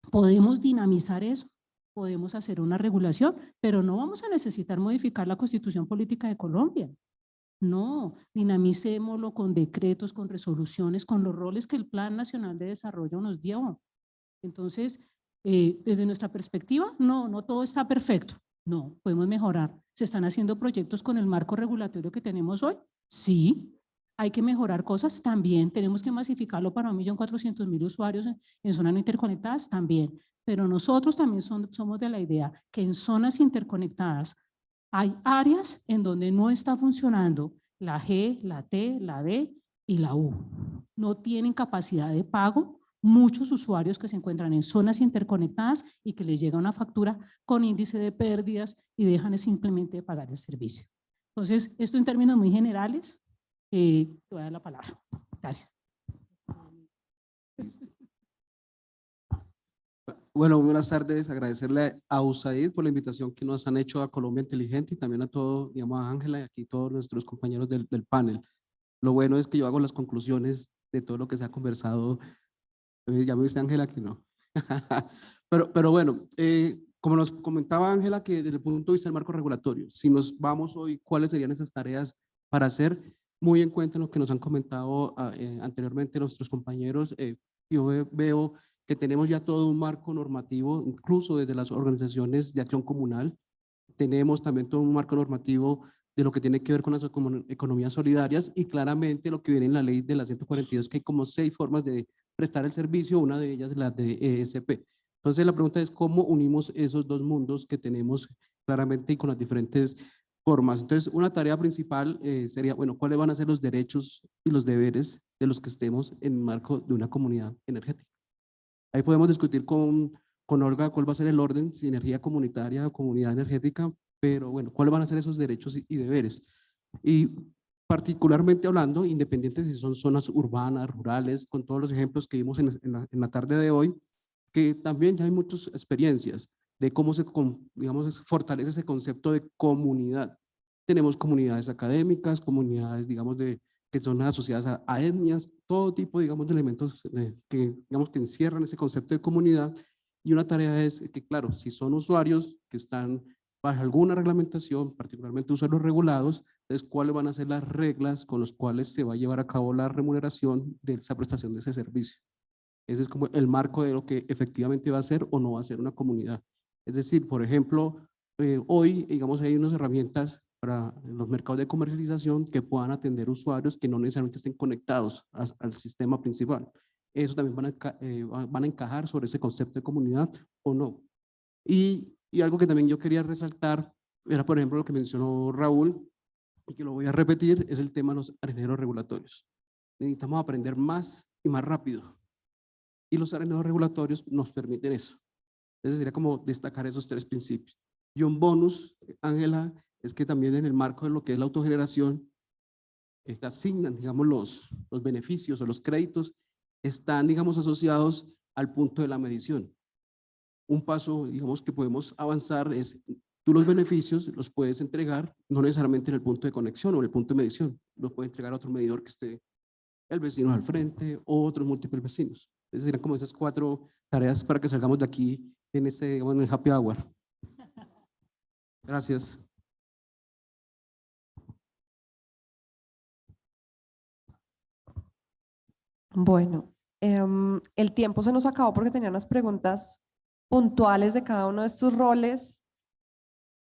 podemos dinamizar eso, podemos hacer una regulación, pero no vamos a necesitar modificar la Constitución Política de Colombia. No, dinamicémoslo con decretos, con resoluciones, con los roles que el Plan Nacional de Desarrollo nos dio. Entonces, desde nuestra perspectiva, no todo está perfecto. No, podemos mejorar. ¿Se están haciendo proyectos con el marco regulatorio que tenemos hoy? Sí. Hay que mejorar cosas también, tenemos que masificarlo para 1.400.000 usuarios en zonas no interconectadas también, pero nosotros también somos de la idea que en zonas interconectadas hay áreas en donde no está funcionando la G, la T, la D y la U. No tienen capacidad de pago muchos usuarios que se encuentran en zonas interconectadas y que les llega una factura con índice de pérdidas y dejan simplemente de pagar el servicio. Entonces, esto en términos muy generales. Te voy a dar la palabra. Gracias. Bueno, buenas tardes. Agradecerle a USAID por la invitación que nos han hecho a Colombia Inteligente y también a todo, digamos, a Ángela y aquí todos nuestros compañeros del panel. Lo bueno es que yo hago las conclusiones de todo lo que se ha conversado. Ya me dice Ángela que no. pero bueno, como nos comentaba Ángela, que desde el punto de vista del marco regulatorio, si nos vamos hoy, ¿cuáles serían esas tareas para hacer? Muy en cuenta lo que nos han comentado anteriormente nuestros compañeros, yo veo que tenemos ya todo un marco normativo, incluso desde las organizaciones de acción comunal, tenemos también todo un marco normativo de lo que tiene que ver con las economías solidarias y claramente lo que viene en la ley de la 142, que hay como 6 formas de prestar el servicio, una de ellas la de ESP. Entonces la pregunta es cómo unimos esos dos mundos que tenemos claramente y con las diferentes formas. Entonces una tarea principal sería, bueno, ¿cuáles van a ser los derechos y los deberes de los que estemos en el marco de una comunidad energética? Ahí podemos discutir con Olga cuál va a ser el orden, si energía comunitaria o comunidad energética, pero bueno, ¿cuáles van a ser esos derechos y deberes? Y particularmente hablando, independientes si son zonas urbanas, rurales, con todos los ejemplos que vimos en la tarde de hoy, que también ya hay muchas experiencias de cómo se, digamos, fortalece ese concepto de comunidad. Tenemos comunidades académicas, comunidades, digamos, que son asociadas a etnias, todo tipo, digamos, de elementos que, digamos, que encierran ese concepto de comunidad. Y una tarea es que, claro, si son usuarios que están bajo alguna reglamentación, particularmente usuarios regulados, entonces, ¿cuáles van a ser las reglas con las cuales se va a llevar a cabo la remuneración de esa prestación de ese servicio? Ese es como el marco de lo que efectivamente va a ser o no va a ser una comunidad. Es decir, por ejemplo, hoy, digamos, hay unas herramientas para los mercados de comercialización que puedan atender usuarios que no necesariamente estén conectados al sistema principal. Eso también van a encajar sobre ese concepto de comunidad o no. Y algo que también yo quería resaltar era, por ejemplo, lo que mencionó Raúl, y que lo voy a repetir, es el tema de los areneros regulatorios. Necesitamos aprender más y más rápido. Y los areneros regulatorios nos permiten eso. Entonces sería como destacar esos tres principios. Y un bonus, Ángela, es que también en el marco de lo que es la autogeneración, asignan, digamos, los beneficios o los créditos, están, digamos, asociados al punto de la medición. Un paso, digamos, que podemos avanzar es, tú los beneficios los puedes entregar, no necesariamente en el punto de conexión o en el punto de medición, los puedes entregar a otro medidor que esté el vecino al frente o otros múltiples vecinos. Entonces serían como esas 4 tareas para que salgamos de aquí en ese, bueno, en happy hour. Gracias. Bueno, el tiempo se nos acabó porque tenía unas preguntas puntuales de cada uno de estos roles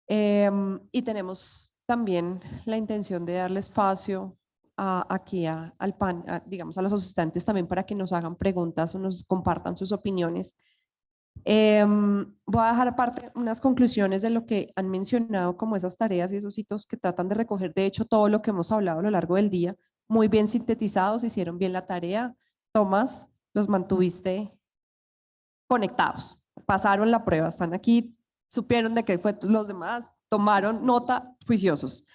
y tenemos también la intención de darle espacio aquí al panel, digamos a los asistentes también para que nos hagan preguntas o nos compartan sus opiniones. Voy a dejar aparte unas conclusiones de lo que han mencionado como esas tareas y esos hitos que tratan de recoger de hecho todo lo que hemos hablado a lo largo del día, muy bien sintetizados, hicieron bien la tarea. Tomás, los mantuviste conectados, pasaron la prueba, están aquí, supieron de qué fue los demás, tomaron nota, juiciosos.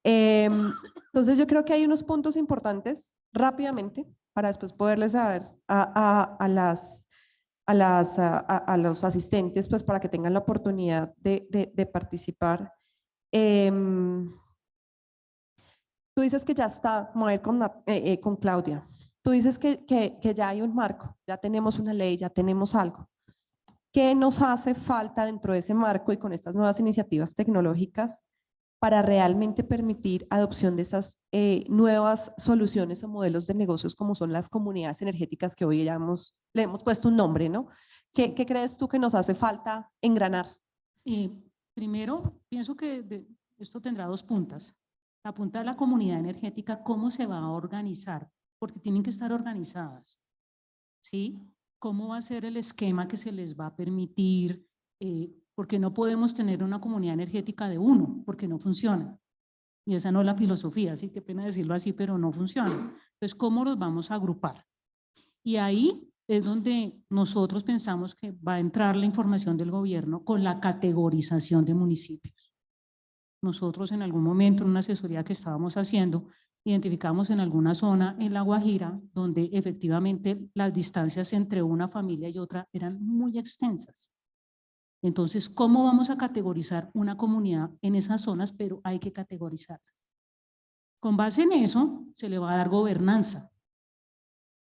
Entonces yo creo que hay unos puntos importantes rápidamente para después poderles dar a los asistentes pues para que tengan la oportunidad de participar. Tú dices que ya está, voy a ir con Claudia. Tú dices que ya hay un marco, ya tenemos una ley, ya tenemos algo. ¿Qué nos hace falta dentro de ese marco y con estas nuevas iniciativas tecnológicas para realmente permitir adopción de esas nuevas soluciones o modelos de negocios como son las comunidades energéticas que hoy ya le hemos puesto un nombre, ¿no? ¿Qué crees tú que nos hace falta engranar? Primero, pienso que esto tendrá 2 puntas. La punta de la comunidad energética, ¿cómo se va a organizar? Porque tienen que estar organizadas, ¿sí? ¿Cómo va a ser el esquema que se les va a permitir? Porque no podemos tener una comunidad energética de uno, porque no funciona. Y esa no es la filosofía, sí, qué pena decirlo así, pero no funciona. Entonces, ¿cómo los vamos a agrupar? Y ahí es donde nosotros pensamos que va a entrar la información del gobierno con la categorización de municipios. Nosotros en algún momento, en una asesoría que estábamos haciendo, identificamos en alguna zona en La Guajira donde efectivamente las distancias entre una familia y otra eran muy extensas. Entonces, ¿cómo vamos a categorizar una comunidad en esas zonas? Pero hay que categorizarlas. Con base en eso, se le va a dar gobernanza.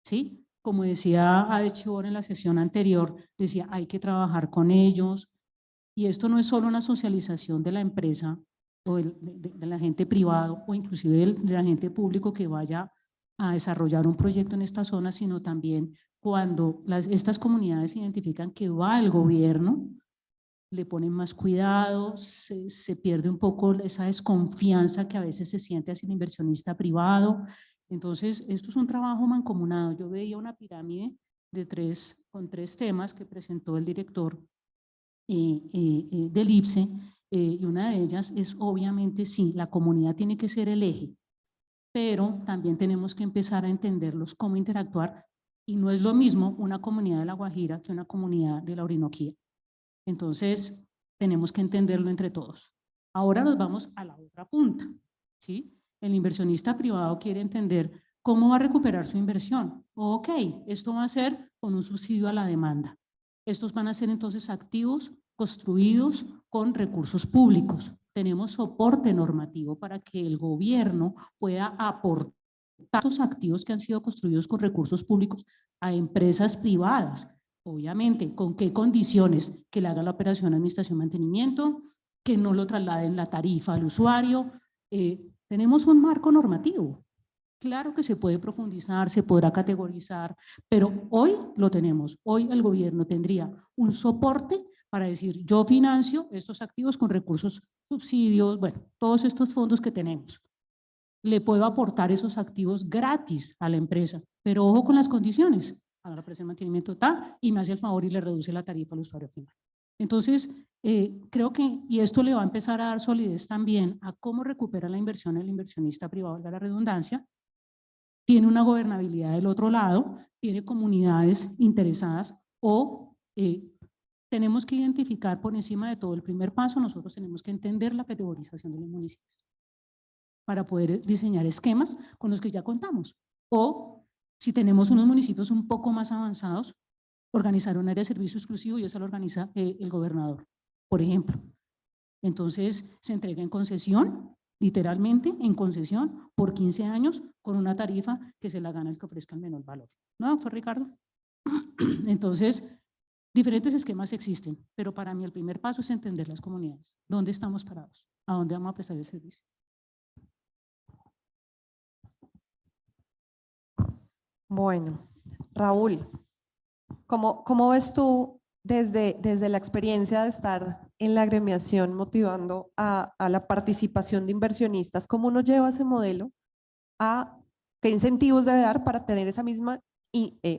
¿Sí? Como decía Adechor en la sesión anterior, decía, hay que trabajar con ellos. Y esto no es solo una socialización de la empresa o del agente privado o inclusive del agente público que vaya a desarrollar un proyecto en esta zona, sino también cuando estas comunidades identifican que va el gobierno, le ponen más cuidado, se pierde un poco esa desconfianza que a veces se siente hacia el inversionista privado. Entonces, esto es un trabajo mancomunado. Yo veía una pirámide con tres temas que presentó el director del IPSE, y una de ellas es obviamente sí, la comunidad tiene que ser el eje, pero también tenemos que empezar a entenderlos, cómo interactuar, y no es lo mismo una comunidad de La Guajira que una comunidad de la Orinoquía. Entonces, tenemos que entenderlo entre todos. Ahora nos vamos a la otra punta, ¿sí? El inversionista privado quiere entender cómo va a recuperar su inversión. Ok, esto va a ser con un subsidio a la demanda. Estos van a ser entonces activos construidos con recursos públicos. Tenemos soporte normativo para que el gobierno pueda aportar estos activos que han sido construidos con recursos públicos a empresas privadas. Obviamente, ¿con qué condiciones? Que le haga la operación, administración, mantenimiento, que no lo trasladen la tarifa al usuario. Tenemos un marco normativo. Claro que se puede profundizar, se podrá categorizar, pero hoy lo tenemos. Hoy el gobierno tendría un soporte para decir, yo financio estos activos con recursos, subsidios, bueno, todos estos fondos que tenemos. Le puedo aportar esos activos gratis a la empresa, pero ojo con las condiciones. A la operación de mantenimiento tal, y me hace el favor y le reduce la tarifa al usuario final. Entonces, creo que, y esto le va a empezar a dar solidez también a cómo recupera la inversión el inversionista privado, de la redundancia, tiene una gobernabilidad del otro lado, tiene comunidades interesadas o tenemos que identificar por encima de todo el primer paso, nosotros tenemos que entender la categorización de los municipios para poder diseñar esquemas con los que ya contamos. O si tenemos unos municipios un poco más avanzados, organizar un área de servicio exclusivo y eso lo organiza el gobernador, por ejemplo. Entonces se entrega en concesión, literalmente en concesión, por 15 años, con una tarifa que se la gana el que ofrezca el menor valor. ¿No, doctor Ricardo? Entonces, diferentes esquemas existen, pero para mí el primer paso es entender las comunidades. ¿Dónde estamos parados? ¿A dónde vamos a prestar el servicio? Bueno, Raúl, ¿cómo ves tú desde la experiencia de estar en la agremiación motivando a la participación de inversionistas? ¿Cómo uno lleva ese modelo a qué incentivos debe dar para tener esa misma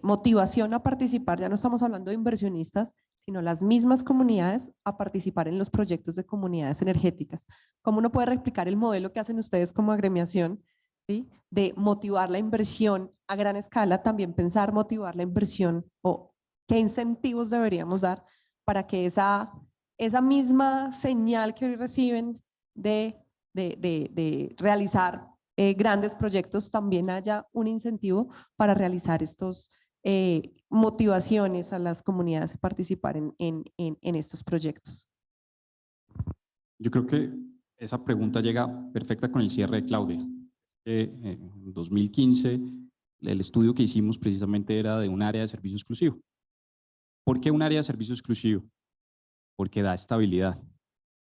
motivación a participar? Ya no estamos hablando de inversionistas, sino las mismas comunidades a participar en los proyectos de comunidades energéticas. ¿Cómo uno puede replicar el modelo que hacen ustedes como agremiación? ¿Sí? De motivar la inversión a gran escala, también pensar motivar la inversión o qué incentivos deberíamos dar para que esa misma señal que hoy reciben de realizar grandes proyectos, también haya un incentivo para realizar estos motivaciones a las comunidades a participar en estos proyectos. Yo creo que esa pregunta llega perfecta con el cierre de Claudia. En 2015, el estudio que hicimos precisamente era de un área de servicio exclusivo. ¿Por qué un área de servicio exclusivo? Porque da estabilidad.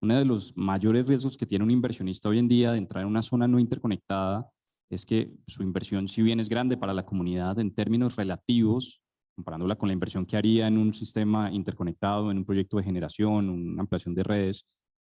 Uno de los mayores riesgos que tiene un inversionista hoy en día de entrar en una zona no interconectada es que su inversión, si bien es grande para la comunidad en términos relativos, comparándola con la inversión que haría en un sistema interconectado, en un proyecto de generación, una ampliación de redes,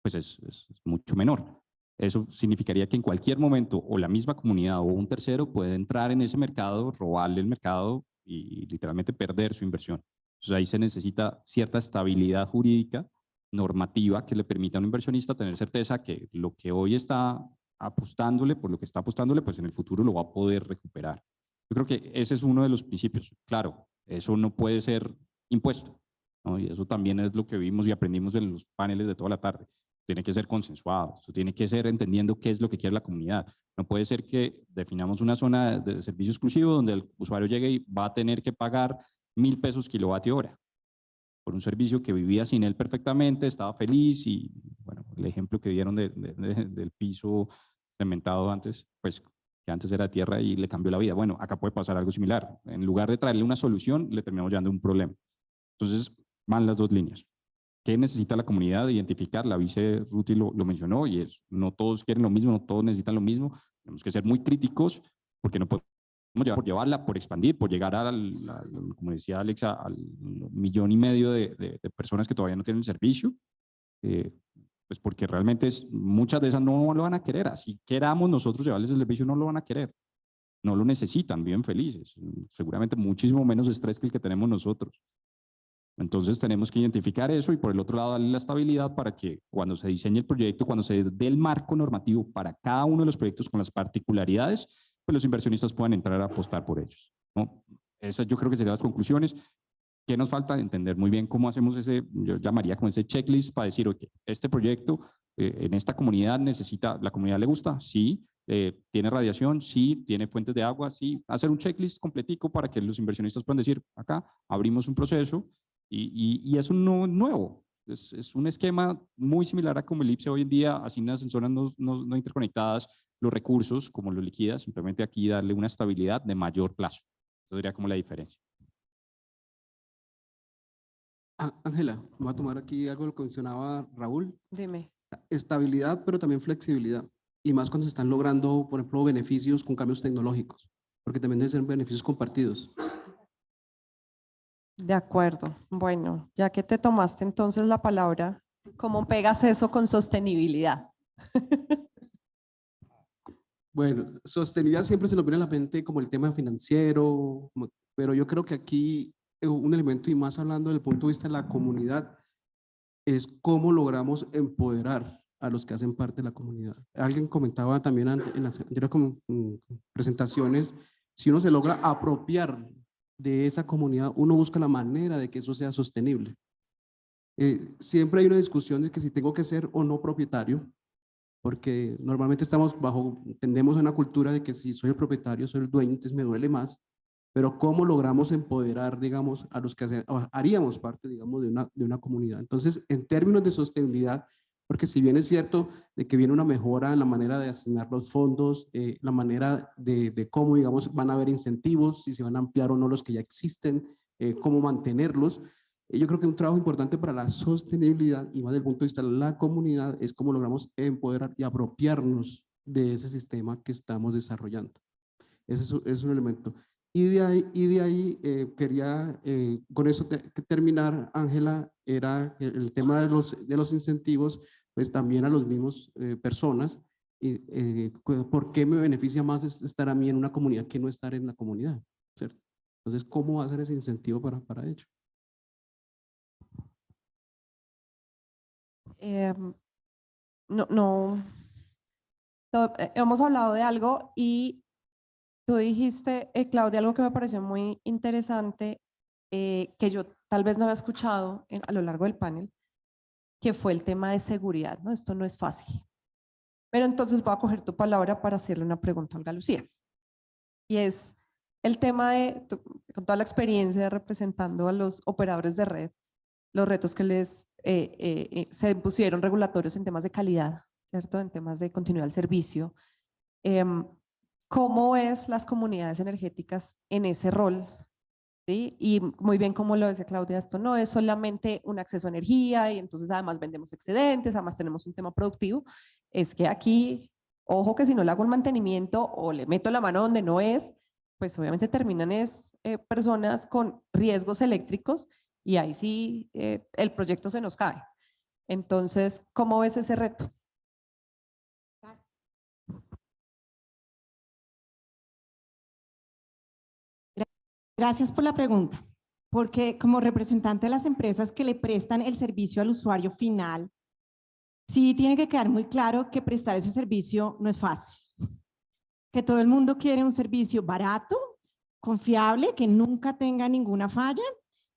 pues es mucho menor. Eso significaría que en cualquier momento o la misma comunidad o un tercero puede entrar en ese mercado, robarle el mercado y literalmente perder su inversión. Entonces ahí se necesita cierta estabilidad jurídica, normativa, que le permita a un inversionista tener certeza que lo que hoy está apostándole, por lo que está apostándole, pues en el futuro lo va a poder recuperar. Yo creo que ese es uno de los principios. Claro, eso no puede ser impuesto, ¿no? Y eso también es lo que vimos y aprendimos en los paneles de toda la tarde. Tiene que ser consensuado, eso tiene que ser entendiendo qué es lo que quiere la comunidad. No puede ser que definamos una zona de servicio exclusivo donde el usuario llegue y va a tener que pagar 1.000 pesos kilovatio hora por un servicio que vivía sin él perfectamente, estaba feliz y, bueno, el ejemplo que dieron del piso cementado antes, pues que antes era tierra y le cambió la vida. Bueno, acá puede pasar algo similar. En lugar de traerle una solución, le terminamos llevando un problema. Entonces, van las dos líneas. ¿Qué necesita la comunidad? Identificar, la vice Ruti lo mencionó, y es, no todos quieren lo mismo, no todos necesitan lo mismo. Tenemos que ser muy críticos porque no podemos llevarla, por expandir, por llegar como decía Alexa, al 1,5 millones de personas que todavía no tienen el servicio, pues porque realmente muchas de esas no lo van a querer. Así queramos nosotros llevarles el servicio, no lo van a querer. no lo necesitan, viven felices, seguramente muchísimo menos estrés que el que tenemos nosotros. Entonces tenemos que identificar eso y por el otro lado darle la estabilidad para que cuando se diseñe el proyecto, cuando se dé el marco normativo para cada uno de los proyectos con las particularidades, pues los inversionistas puedan entrar a apostar por ellos, ¿no? Esas yo creo que serían las conclusiones. ¿Qué nos falta? Entender muy bien cómo hacemos ese, yo llamaría como ese checklist para decir, ok, este proyecto en esta comunidad necesita, ¿la comunidad le gusta? Sí. ¿Tiene radiación? Sí. ¿Tiene fuentes de agua? Sí. Hacer un checklist completico para que los inversionistas puedan decir, acá abrimos un proceso y es un nuevo. Es un esquema muy similar a como el IPSE hoy en día asigna en zonas no interconectadas los recursos, como los liquida, simplemente aquí darle una estabilidad de mayor plazo. Eso sería como la diferencia. Ángela, voy a tomar aquí algo de lo que mencionaba Raúl. Dime. Estabilidad, pero también flexibilidad. Y más cuando se están logrando, por ejemplo, beneficios con cambios tecnológicos, porque también deben ser beneficios compartidos. De acuerdo. Bueno, ya que te tomaste entonces la palabra, ¿cómo pegas eso con sostenibilidad? Bueno, sostenibilidad siempre se nos viene a la mente como el tema financiero, pero yo creo que aquí un elemento, y más hablando desde el punto de vista de la comunidad, es cómo logramos empoderar a los que hacen parte de la comunidad. Alguien comentaba también en las anteriores presentaciones, si uno se logra apropiar de esa comunidad, uno busca la manera de que eso sea sostenible. Siempre hay una discusión de que si tengo que ser o no propietario, porque normalmente tendemos a una cultura de que si soy el propietario, soy el dueño, entonces me duele más, pero cómo logramos empoderar, digamos, a los que haríamos parte, digamos, de una comunidad. Entonces, en términos de sostenibilidad, porque si bien es cierto de que viene una mejora en la manera de asignar los fondos, la manera de cómo, digamos, van a haber incentivos, si se van a ampliar o no los que ya existen, cómo mantenerlos. Yo creo que un trabajo importante para la sostenibilidad y más desde el punto de vista de la comunidad es cómo logramos empoderar y apropiarnos de ese sistema que estamos desarrollando. Ese es un elemento. Y de ahí quería, con eso terminar, Ángela, era el tema de los incentivos, pues también a los mismos personas. ¿Por qué me beneficia más estar a mí en una comunidad que no estar en la comunidad? ¿Cierto? Entonces, ¿cómo hacer ese incentivo para ello? Hemos hablado de algo y tú dijiste, Claudia, algo que me pareció muy interesante, que yo tal vez no había escuchado a lo largo del panel, que fue el tema de seguridad, ¿no? Esto no es fácil. Pero entonces voy a coger tu palabra para hacerle una pregunta a Olga Lucía. Y es el tema de, con toda la experiencia representando a los operadores de red, los retos que se impusieron regulatorios en temas de calidad, ¿cierto? En temas de continuidad del servicio. ¿Cómo es las comunidades energéticas en ese rol? ¿Sí? Y muy bien como lo dice Claudia, esto no es solamente un acceso a energía y entonces además vendemos excedentes, además tenemos un tema productivo. Es que aquí, ojo que si no le hago un mantenimiento o le meto la mano donde no es, pues obviamente terminan personas con riesgos eléctricos y ahí sí el proyecto se nos cae. Entonces, ¿cómo ves ese reto? Gracias por la pregunta, porque como representante de las empresas que le prestan el servicio al usuario final, sí tiene que quedar muy claro que prestar ese servicio no es fácil. Que todo el mundo quiere un servicio barato, confiable, que nunca tenga ninguna falla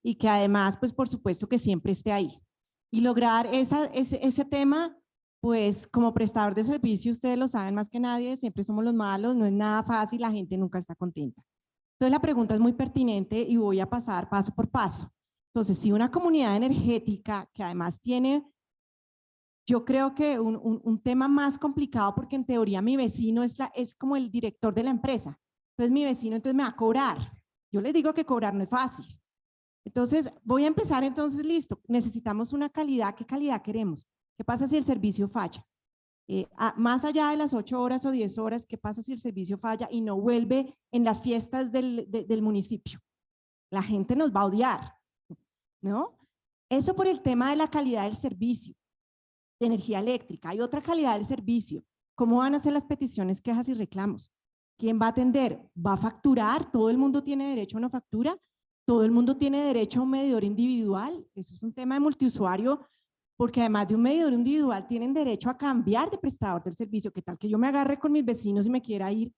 y que además, pues por supuesto que siempre esté ahí. Y lograr ese tema, pues como prestador de servicio, ustedes lo saben más que nadie, siempre somos los malos, no es nada fácil, la gente nunca está contenta. Entonces la pregunta es muy pertinente y voy a pasar paso por paso. Entonces, si una comunidad energética que además tiene, yo creo que un tema más complicado porque en teoría mi vecino es como el director de la empresa. Entonces mi vecino entonces me va a cobrar. Yo les digo que cobrar no es fácil. Entonces voy a empezar entonces, listo, necesitamos una calidad. ¿Qué calidad queremos? ¿Qué pasa si el servicio falla? Más allá de las 8 horas o 10 horas, ¿qué pasa si el servicio falla y no vuelve en las fiestas del municipio? La gente nos va a odiar, ¿no? Eso por el tema de la calidad del servicio, de energía eléctrica. Hay otra calidad del servicio. ¿Cómo van a ser las peticiones, quejas y reclamos? ¿Quién va a atender? ¿Va a facturar? ¿Todo el mundo tiene derecho a una factura? ¿Todo el mundo tiene derecho a un medidor individual? Eso es un tema de multiusuario, porque además de un medidor individual tienen derecho a cambiar de prestador del servicio. ¿Qué tal que yo me agarre con mis vecinos y me quiera ir?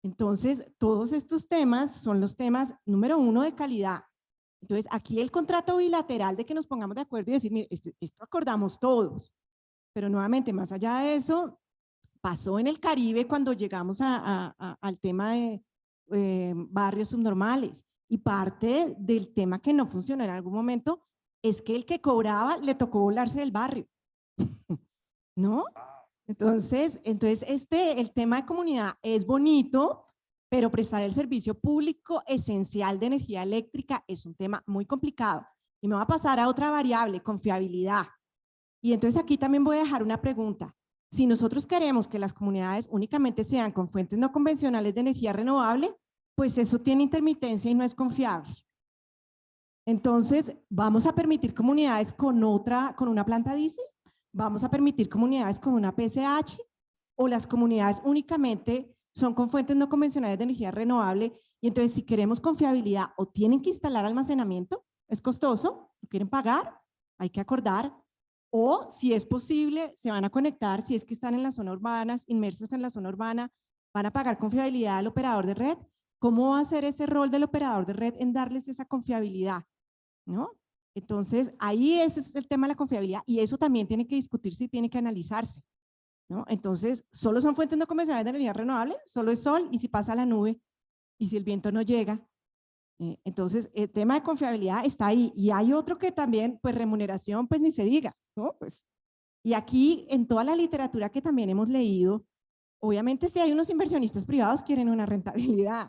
Entonces, todos estos temas son los temas número 1 de calidad. Entonces, aquí el contrato bilateral de que nos pongamos de acuerdo y decir, mire, esto acordamos todos. Pero nuevamente, más allá de eso, pasó en el Caribe cuando llegamos al tema de barrios subnormales. Y parte del tema que no funcionó en algún momento es que el que cobraba le tocó volarse del barrio. ¿No? Entonces el tema de comunidad es bonito, pero prestar el servicio público esencial de energía eléctrica es un tema muy complicado. Y me va a pasar a otra variable, confiabilidad. Y entonces aquí también voy a dejar una pregunta. Si nosotros queremos que las comunidades únicamente sean con fuentes no convencionales de energía renovable, pues eso tiene intermitencia y no es confiable. Entonces, ¿vamos a permitir comunidades con una planta diésel? ¿Vamos a permitir comunidades con una PSH? ¿O las comunidades únicamente son con fuentes no convencionales de energía renovable? Y entonces, si queremos confiabilidad, o tienen que instalar almacenamiento, es costoso, lo quieren pagar, hay que acordar, o si es posible, se van a conectar, si es que están en la zona urbana, inmersas en la zona urbana, van a pagar confiabilidad al operador de red. ¿Cómo va a ser ese rol del operador de red en darles esa confiabilidad? ¿No? Entonces, ahí ese es el tema de la confiabilidad y eso también tiene que discutirse y tiene que analizarse, ¿no? Entonces, ¿solo son fuentes no convencionales de energía renovable? ¿Solo es sol? ¿Y si pasa la nube? ¿Y si el viento no llega? Entonces, el tema de confiabilidad está ahí. Y hay otro que también, pues remuneración, pues ni se diga, ¿no? Pues, y aquí, en toda la literatura que también hemos leído, obviamente si hay unos inversionistas privados quieren una rentabilidad.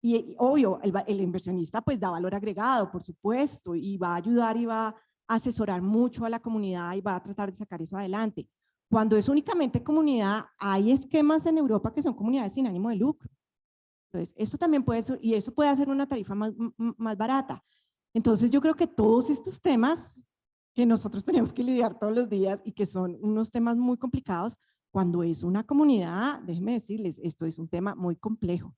Y obvio, el inversionista pues da valor agregado, por supuesto, y va a ayudar y va a asesorar mucho a la comunidad y va a tratar de sacar eso adelante. Cuando es únicamente comunidad, hay esquemas en Europa que son comunidades sin ánimo de lucro. Entonces, esto también puede ser, y eso puede hacer una tarifa más barata. Entonces, yo creo que todos estos temas que nosotros tenemos que lidiar todos los días y que son unos temas muy complicados, cuando es una comunidad, déjenme decirles, esto es un tema muy complejo.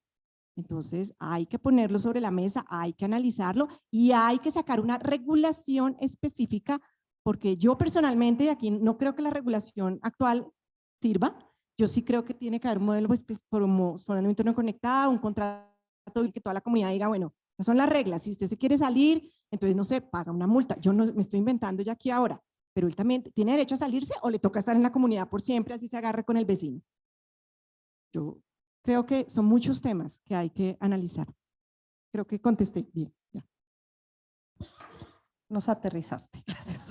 Entonces, hay que ponerlo sobre la mesa, hay que analizarlo y hay que sacar una regulación específica, porque yo personalmente aquí no creo que la regulación actual sirva. Yo sí creo que tiene que haber un modelo como solamente no conectado, un contrato y que toda la comunidad diga, bueno, esas son las reglas. Si usted se quiere salir, entonces, no sé, paga una multa. Yo no me estoy inventando ya aquí ahora, pero él también tiene derecho a salirse o le toca estar en la comunidad por siempre, así se agarre con el vecino. Yo creo que son muchos temas que hay que analizar. Creo que contesté bien. Ya. Nos aterrizaste, gracias.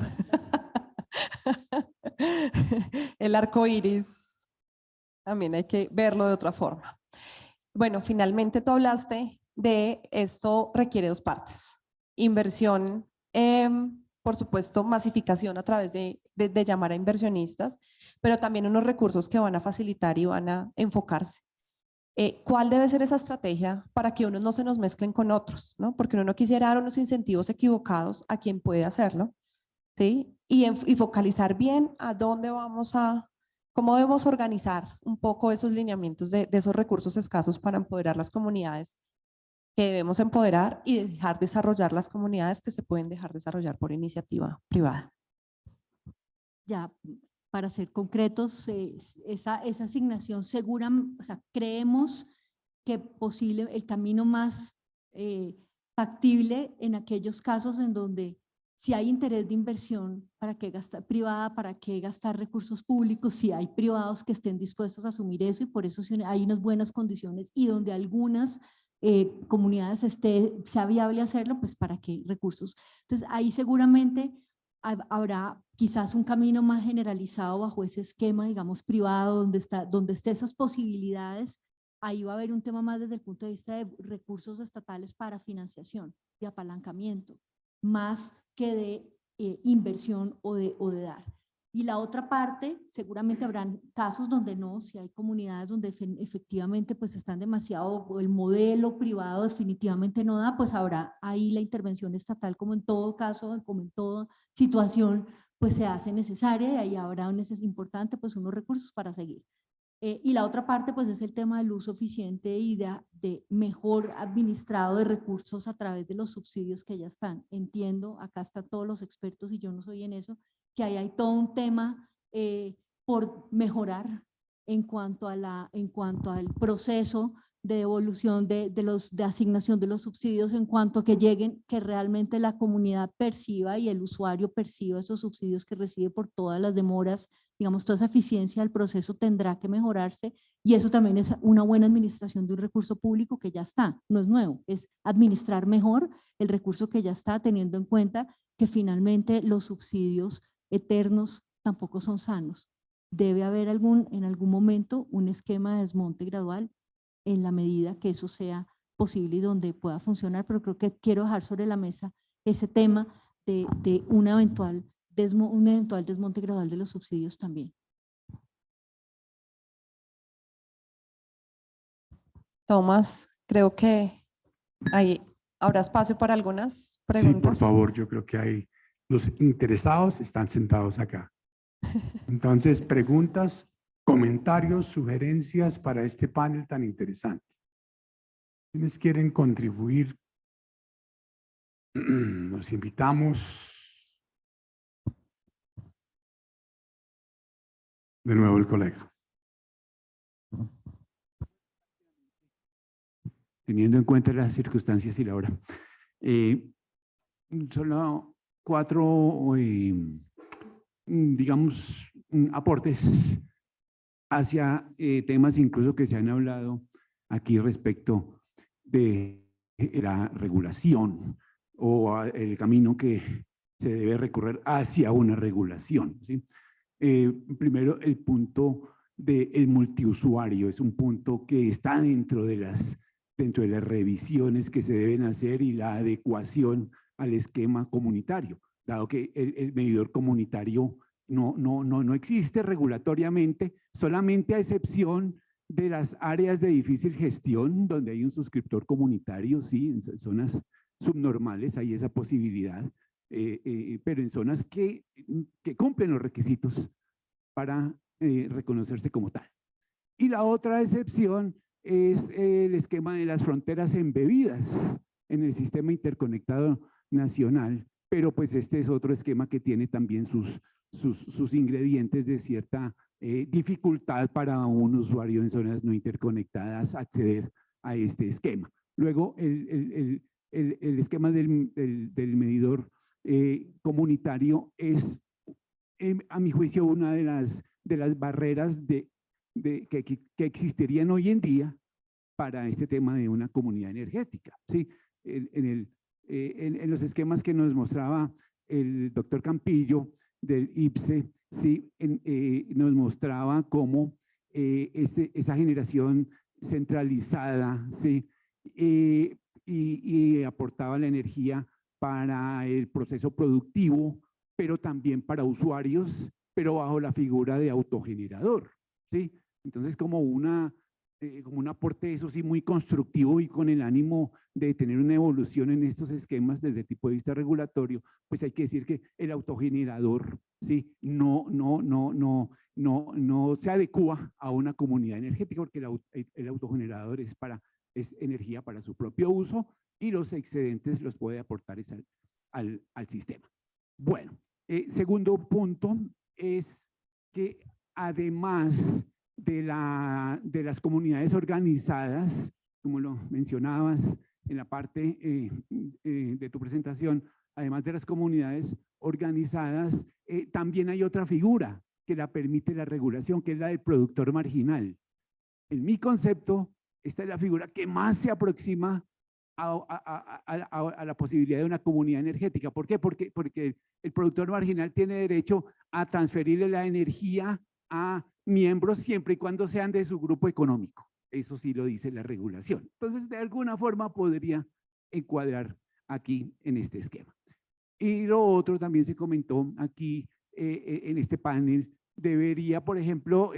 El arco iris también hay que verlo de otra forma. Bueno, finalmente tú hablaste de esto requiere dos partes. Inversión, por supuesto, masificación a través de llamar a inversionistas, pero también unos recursos que van a facilitar y van a enfocarse. ¿Cuál debe ser esa estrategia para que unos no se nos mezclen con otros, ¿no? Porque uno no quisiera dar unos incentivos equivocados a quien puede hacerlo, ¿sí? Y focalizar bien a dónde vamos cómo debemos organizar un poco esos lineamientos de esos recursos escasos para empoderar las comunidades que debemos empoderar y dejar desarrollar las comunidades que se pueden dejar desarrollar por iniciativa privada. Ya, para ser concretos, esa asignación segura, o sea, creemos que posible, el camino más factible en aquellos casos en donde si hay interés de inversión, ¿para qué gastar privada? ¿Para qué gastar recursos públicos? Si hay privados que estén dispuestos a asumir eso y por eso si hay unas buenas condiciones y donde algunas comunidades sea viable hacerlo, pues ¿para qué recursos? Entonces ahí seguramente habrá quizás un camino más generalizado bajo ese esquema, digamos, privado, donde estén esas posibilidades. Ahí va a haber un tema más desde el punto de vista de recursos estatales para financiación, de apalancamiento, más que de inversión o de dar. Y la otra parte, seguramente habrán casos donde no, si hay comunidades donde efectivamente pues están demasiado, o el modelo privado definitivamente no da, pues habrá ahí la intervención estatal como en todo caso, como en toda situación, pues se hace necesaria y ahí habrá un importante pues unos recursos para seguir. Y la otra parte, pues, es el tema del uso eficiente y de mejor administrado de recursos a través de los subsidios que ya están. Entiendo, acá están todos los expertos y yo no soy en eso, que ahí hay todo un tema por mejorar en cuanto al proceso de devolución de asignación de los subsidios, en cuanto a que lleguen, que realmente la comunidad perciba y el usuario perciba esos subsidios que recibe por todas las demoras. Digamos, toda esa eficiencia del proceso tendrá que mejorarse, y eso también es una buena administración de un recurso público que ya está, no es nuevo, es administrar mejor el recurso que ya está, teniendo en cuenta que finalmente los subsidios eternos tampoco son sanos. Debe haber en algún momento un esquema de desmonte gradual en la medida que eso sea posible y donde pueda funcionar, pero creo que quiero dejar sobre la mesa ese tema de un eventual desmonte gradual de los subsidios también. Tomás, creo que ahí habrá espacio para algunas preguntas. Sí, por favor, yo creo que hay los interesados están sentados acá. Entonces, preguntas, comentarios, sugerencias para este panel tan interesante. ¿Quiénes quieren contribuir? Los invitamos. De nuevo el colega. Teniendo en cuenta las circunstancias y la hora. Solo 4, digamos, aportes hacia temas incluso que se han hablado aquí respecto de la regulación o el camino que se debe recorrer hacia una regulación, ¿sí? Primero, el punto del multiusuario es un punto que está dentro de las revisiones que se deben hacer y la adecuación al esquema comunitario, dado que el medidor comunitario no existe regulatoriamente, solamente a excepción de las áreas de difícil gestión, donde hay un suscriptor comunitario, sí, en zonas subnormales hay esa posibilidad, pero en zonas que cumplen los requisitos para reconocerse como tal. Y la otra excepción es el esquema de las fronteras embebidas en el sistema interconectado nacional, pero pues este es otro esquema que tiene también sus ingredientes de cierta dificultad para un usuario en zonas no interconectadas acceder a este esquema. Luego, el esquema del medidor comunitario es, a mi juicio, una de las barreras que existirían hoy en día para este tema de una comunidad energética, ¿sí? En los esquemas que nos mostraba el doctor Campillo del IPSE, sí, nos mostraba cómo esa generación centralizada, ¿sí? Y aportaba la energía para el proceso productivo, pero también para usuarios, pero bajo la figura de autogenerador, ¿sí? Entonces, como un aporte, eso sí, muy constructivo y con el ánimo de tener una evolución en estos esquemas desde el tipo de vista regulatorio, pues hay que decir que el autogenerador, ¿sí? no se adecua a una comunidad energética, porque el autogenerador es energía para su propio uso y los excedentes los puede aportar al sistema. Bueno, segundo punto es que además de las comunidades organizadas, como lo mencionabas en la parte de tu presentación, además de las comunidades organizadas, también hay otra figura que la permite la regulación, que es la del productor marginal. En mi concepto, esta es la figura que más se aproxima a la posibilidad de una comunidad energética. ¿Por qué? Porque el productor marginal tiene derecho a transferirle la energía a miembros siempre y cuando sean de su grupo económico. Eso sí lo dice la regulación. Entonces, de alguna forma podría encuadrar aquí en este esquema. Y lo otro también se comentó aquí en este panel, debería, por ejemplo,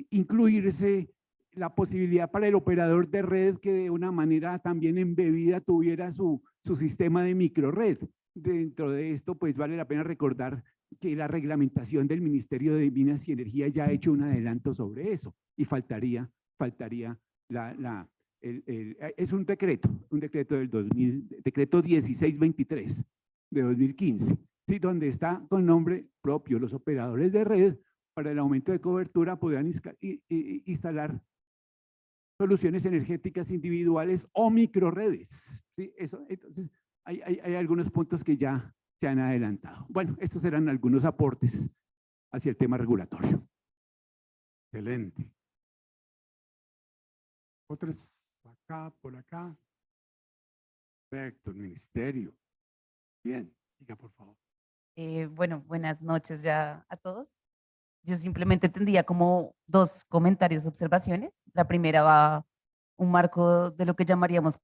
incluirse la posibilidad para el operador de red que de una manera también embebida tuviera su sistema de microred. Dentro de esto, pues vale la pena recordar que la reglamentación del Ministerio de Minas y Energía ya ha hecho un adelanto sobre eso y faltaría es un decreto del decreto 1623 de 2015, ¿sí? Donde está con nombre propio: los operadores de red para el aumento de cobertura podrán instalar soluciones energéticas individuales o microredes, ¿sí? Eso, entonces, hay algunos puntos que ya se han adelantado. Bueno, estos eran algunos aportes hacia el tema regulatorio. Excelente. Otros acá, por acá. Perfecto, el ministerio. Bien, siga por favor. Bueno, buenas noches ya a todos. Yo simplemente tendría como dos comentarios, observaciones. La primera va un marco de lo que llamaríamos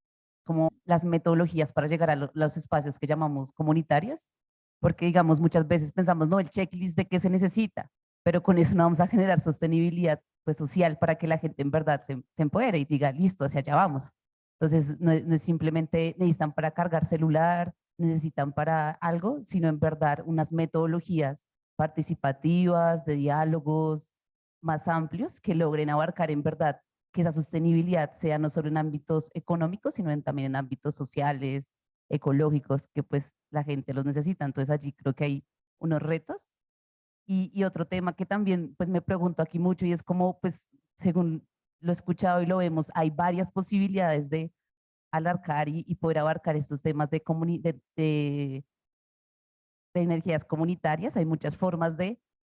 como las metodologías para llegar a los espacios que llamamos comunitarios, porque digamos muchas veces pensamos, no, el checklist de qué se necesita, pero con eso no vamos a generar sostenibilidad pues, social para que la gente en verdad se empodere y diga, listo, hacia allá vamos. Entonces, no es simplemente necesitan para cargar celular, necesitan para algo, sino en verdad unas metodologías participativas, de diálogos más amplios que logren abarcar en verdad que esa sostenibilidad sea no solo en ámbitos económicos, sino también en ámbitos sociales, ecológicos, que pues la gente los necesita. Entonces allí creo que hay unos retos. Y otro tema que también pues me pregunto aquí mucho y es como pues según lo he escuchado y lo vemos, hay varias posibilidades de alargar y poder abarcar estos temas de energías comunitarias, hay muchas formas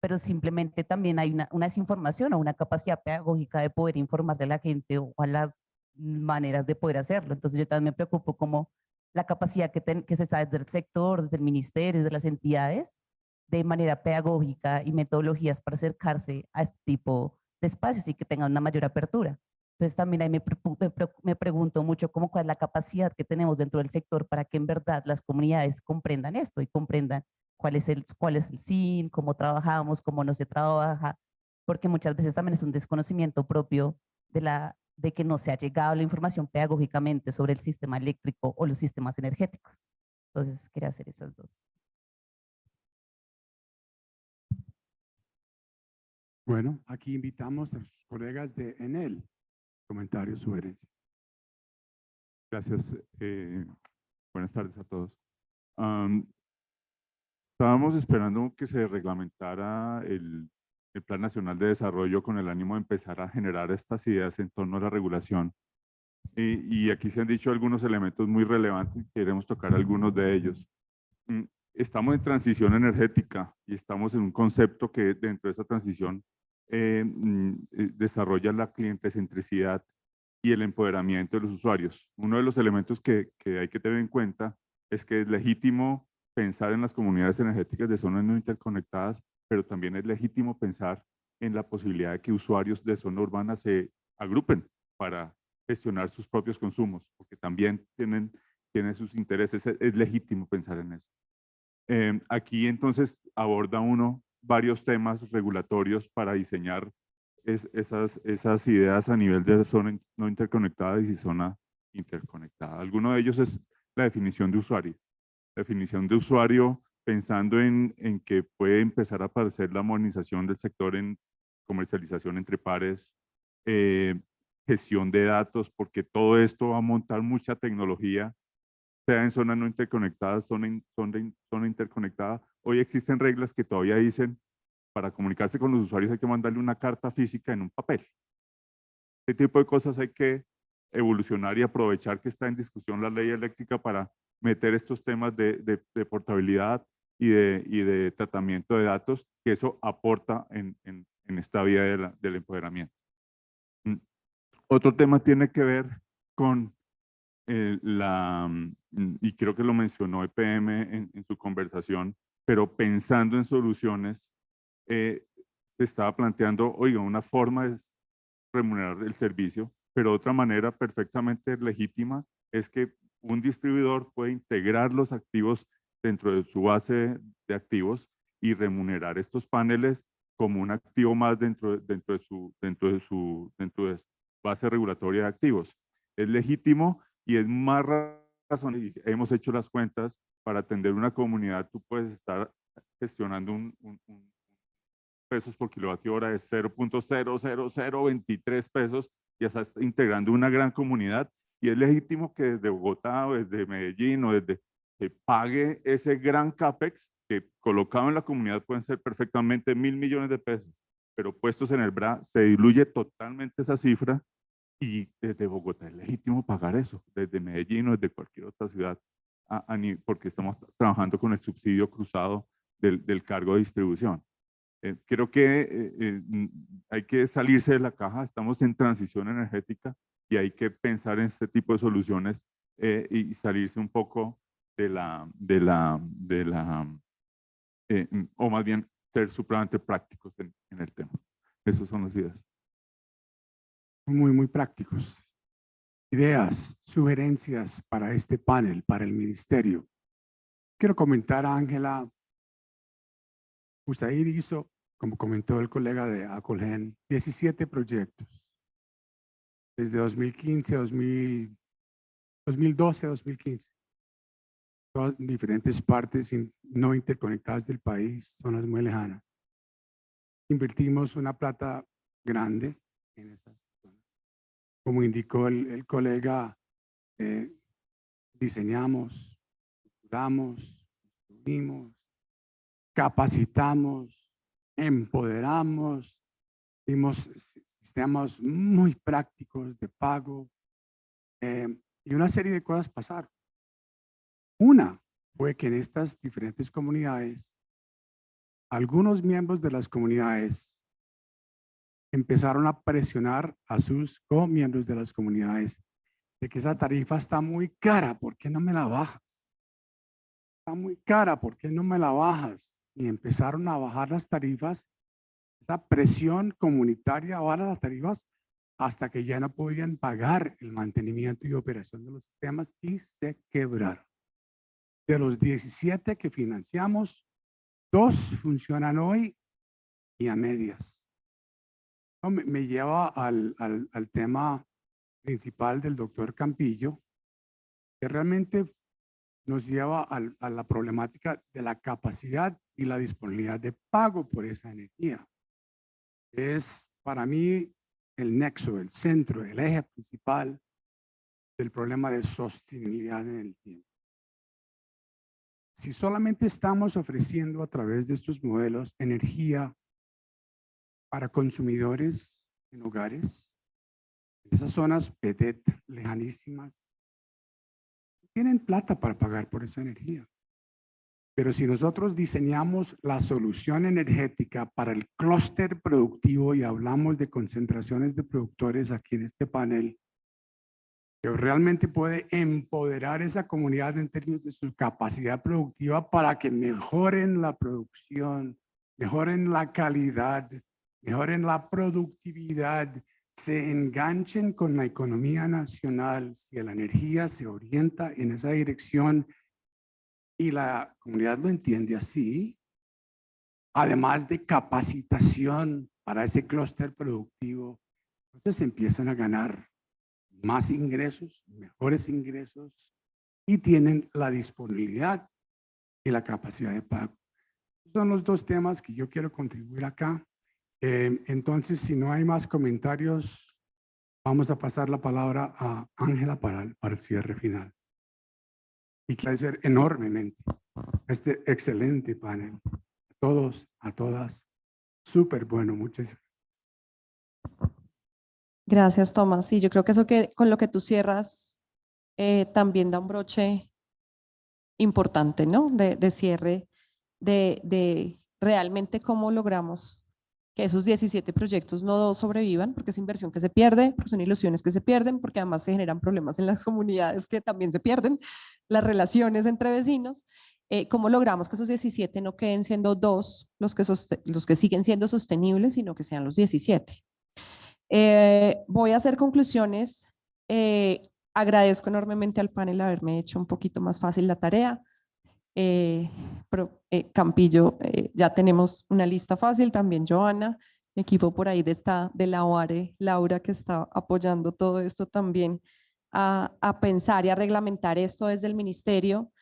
pero simplemente también hay una desinformación o una capacidad pedagógica de poder informarle a la gente o a las maneras de poder hacerlo. Entonces yo también me preocupo como la capacidad que se está desde el sector, desde el ministerio, desde las entidades, de manera pedagógica y metodologías para acercarse a este tipo de espacios y que tengan una mayor apertura. Entonces también ahí me pregunto mucho cuál es la capacidad que tenemos dentro del sector para que en verdad las comunidades comprendan esto y comprendan cuál es el SIN, cómo trabajamos, cómo no se trabaja, porque muchas veces también es un desconocimiento propio de que no se ha llegado la información pedagógicamente sobre el sistema eléctrico o los sistemas energéticos. Entonces quería hacer esas dos. Bueno, aquí invitamos a los colegas de Enel. Comentarios, sugerencias. Gracias. Buenas tardes a todos. Estábamos esperando que se reglamentara el Plan Nacional de Desarrollo con el ánimo de empezar a generar estas ideas en torno a la regulación. Y aquí se han dicho algunos elementos muy relevantes y queremos tocar algunos de ellos. Estamos en transición energética y estamos en un concepto que dentro de esa transición desarrolla la clientecentricidad y el empoderamiento de los usuarios. Uno de los elementos que hay que tener en cuenta es que es legítimo pensar en las comunidades energéticas de zonas no interconectadas, pero también es legítimo pensar en la posibilidad de que usuarios de zona urbana se agrupen para gestionar sus propios consumos, porque también tienen sus intereses. Es legítimo pensar en eso. Aquí entonces aborda uno varios temas regulatorios para diseñar esas ideas a nivel de zona no interconectada y zona interconectada. Alguno de ellos es la definición de usuario. Definición de usuario pensando en que puede empezar a aparecer la modernización del sector en comercialización entre pares, gestión de datos, porque todo esto va a montar mucha tecnología, sea en zona no interconectada, zona interconectada. Hoy existen reglas que todavía dicen para comunicarse con los usuarios hay que mandarle una carta física en un papel. Este tipo de cosas hay que evolucionar y aprovechar que está en discusión la ley eléctrica para meter estos temas de portabilidad y de tratamiento de datos, que eso aporta en esta vía del empoderamiento. Otro tema tiene que ver con y creo que lo mencionó EPM en su conversación, pero pensando en soluciones, se estaba planteando, oiga, una forma es remunerar el servicio, pero otra manera perfectamente legítima es que un distribuidor puede integrar los activos dentro de su base de activos y remunerar estos paneles como un activo más dentro de su base regulatoria de activos. Es legítimo y es más razón. Hemos hecho las cuentas para atender una comunidad. Tú puedes estar gestionando un pesos por kilovatio hora de 0.00023 pesos y está integrando una gran comunidad, y es legítimo que desde Bogotá o desde Medellín o desde que pague ese gran CAPEX que colocado en la comunidad pueden ser perfectamente 1.000 millones de pesos, pero puestos en el BRA se diluye totalmente esa cifra, y desde Bogotá es legítimo pagar eso, desde Medellín o desde cualquier otra ciudad, porque estamos trabajando con el subsidio cruzado del cargo de distribución. Creo que hay que salirse de la caja, estamos en transición energética y hay que pensar en este tipo de soluciones y salirse un poco o más bien ser supremamente prácticos en el tema. Esas son las ideas. Muy prácticos. Ideas, sugerencias para este panel, para el ministerio. Quiero comentar a Ángela. USAID hizo, como comentó el colega de Acolgen, 17 proyectos. Desde 2015 a 2012 a 2015. Todas en diferentes partes no interconectadas del país, zonas muy lejanas. Invertimos una plata grande en esas zonas. Como indicó el colega, diseñamos, estructuramos, construimos, capacitamos, empoderamos, dimos sistemas muy prácticos de pago y una serie de cosas pasaron. Una fue que en estas diferentes comunidades, algunos miembros de las comunidades empezaron a presionar a sus co-miembros de las comunidades de que esa tarifa está muy cara, ¿por qué no me la bajas? Está muy cara, ¿por qué no me la bajas? Y empezaron a bajar las tarifas, esa presión comunitaria baja las tarifas hasta que ya no podían pagar el mantenimiento y operación de los sistemas y se quebraron. De los 17 que financiamos, 2 funcionan hoy y a medias. Me lleva al tema principal del doctor Campillo, que realmente nos lleva a la problemática de la capacidad y la disponibilidad de pago por esa energía. Es para mí el nexo, el centro, el eje principal del problema de sostenibilidad en el tiempo. Si solamente estamos ofreciendo a través de estos modelos energía para consumidores en hogares, en esas zonas PEDET lejanísimas, tienen plata para pagar por esa energía. Pero si nosotros diseñamos la solución energética para el clúster productivo y hablamos de concentraciones de productores aquí en este panel, que realmente puede empoderar esa comunidad en términos de su capacidad productiva para que mejoren la producción, mejoren la calidad, mejoren la productividad, se enganchen con la economía nacional, si la energía se orienta en esa dirección y la comunidad lo entiende así, además de capacitación para ese clúster productivo, entonces empiezan a ganar más ingresos, mejores ingresos y tienen la disponibilidad y la capacidad de pago. Son los 2 temas que yo quiero contribuir acá. Entonces, si no hay más comentarios, vamos a pasar la palabra a Ángela para el cierre final. Y quiero agradecer enormemente este excelente panel. A todos, a todas, súper bueno, muchas gracias. Gracias, Tomás. Sí, yo creo que eso que con lo que tú cierras también da un broche importante, ¿no? De cierre de realmente cómo logramos que esos 17 proyectos no sobrevivan, porque es inversión que se pierde, porque son ilusiones que se pierden, porque además se generan problemas en las comunidades que también se pierden, las relaciones entre vecinos. ¿Cómo logramos que esos 17 no queden siendo 2 los que siguen siendo sostenibles, sino que sean los 17? Voy a hacer conclusiones. Agradezco enormemente al panel haberme hecho un poquito más fácil la tarea. Campillo, ya tenemos una lista fácil, también Joana, mi equipo por ahí de la OARE, Laura, que está apoyando todo esto también a pensar y a reglamentar esto desde el ministerio.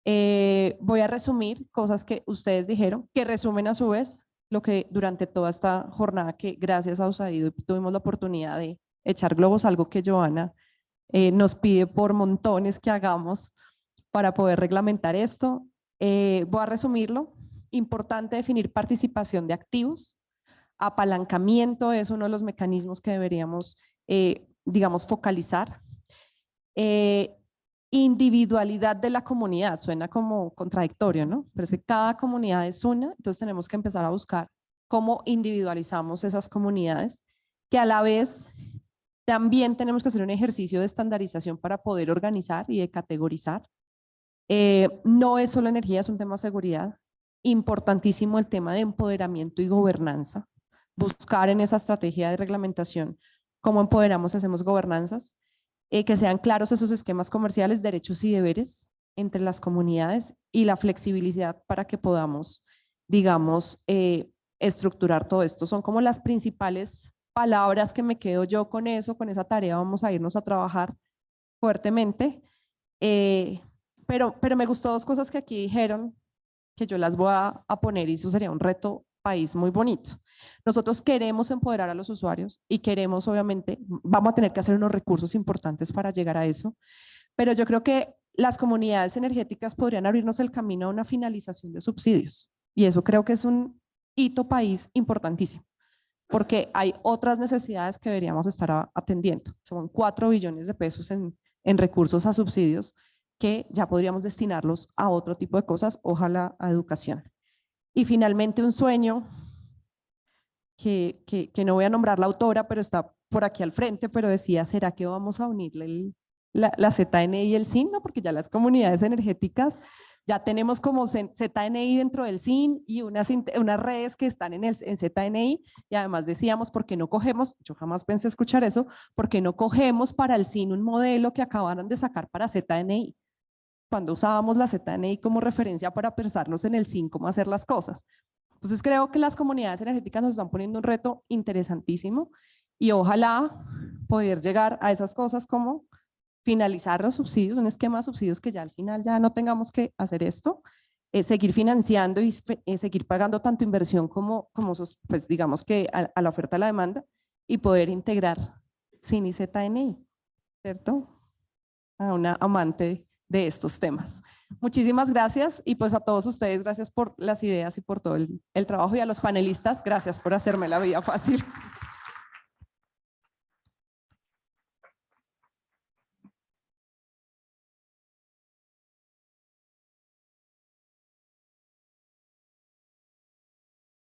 Voy a resumir cosas que ustedes dijeron, que resumen a su vez lo que durante toda esta jornada, que gracias a USAID tuvimos la oportunidad de echar globos, algo que Joana nos pide por montones que hagamos para poder reglamentar esto. Voy a resumirlo. Importante definir participación de activos. Apalancamiento es uno de los mecanismos que deberíamos, digamos, focalizar. Individualidad de la comunidad, suena como contradictorio, ¿no? Pero es que cada comunidad es una, entonces tenemos que empezar a buscar cómo individualizamos esas comunidades, que a la vez también tenemos que hacer un ejercicio de estandarización para poder organizar y de categorizar. No es solo energía, es un tema de seguridad. Importantísimo el tema de empoderamiento y gobernanza. Buscar en esa estrategia de reglamentación cómo empoderamos, hacemos gobernanzas, que sean claros esos esquemas comerciales, derechos y deberes entre las comunidades y la flexibilidad para que podamos, digamos, estructurar todo esto. Son como las principales palabras que me quedo yo con eso, con esa tarea vamos a irnos a trabajar fuertemente. Pero me gustó dos cosas que aquí dijeron, que yo las voy a poner y eso sería un reto país muy bonito. Nosotros queremos empoderar a los usuarios y queremos, obviamente, vamos a tener que hacer unos recursos importantes para llegar a eso, pero yo creo que las comunidades energéticas podrían abrirnos el camino a una finalización de subsidios y eso creo que es un hito país importantísimo, porque hay otras necesidades que deberíamos estar atendiendo. Son 4 billones de pesos en recursos a subsidios que ya podríamos destinarlos a otro tipo de cosas, ojalá a educación. Y finalmente un sueño que no voy a nombrar la autora, pero está por aquí al frente, pero decía, ¿será que vamos a unirle la ZNI y el SIN? No, porque ya las comunidades energéticas, ya tenemos como ZNI dentro del SIN y unas redes que están en ZNI y además decíamos, ¿por qué no cogemos? Yo jamás pensé escuchar eso, ¿por qué no cogemos para el SIN un modelo que acabaron de sacar para ZNI? Cuando usábamos la ZNI como referencia para pensarnos en el SIN, cómo hacer las cosas. Entonces creo que las comunidades energéticas nos están poniendo un reto interesantísimo y ojalá poder llegar a esas cosas como finalizar los subsidios, un esquema de subsidios que ya al final ya no tengamos que hacer esto, seguir financiando y seguir pagando tanto inversión como pues digamos que a la oferta y la demanda y poder integrar SIN y ZNI, ¿cierto? A una amante de estos temas. Muchísimas gracias y pues a todos ustedes, gracias por las ideas y por todo el trabajo y a los panelistas, gracias por hacerme la vida fácil.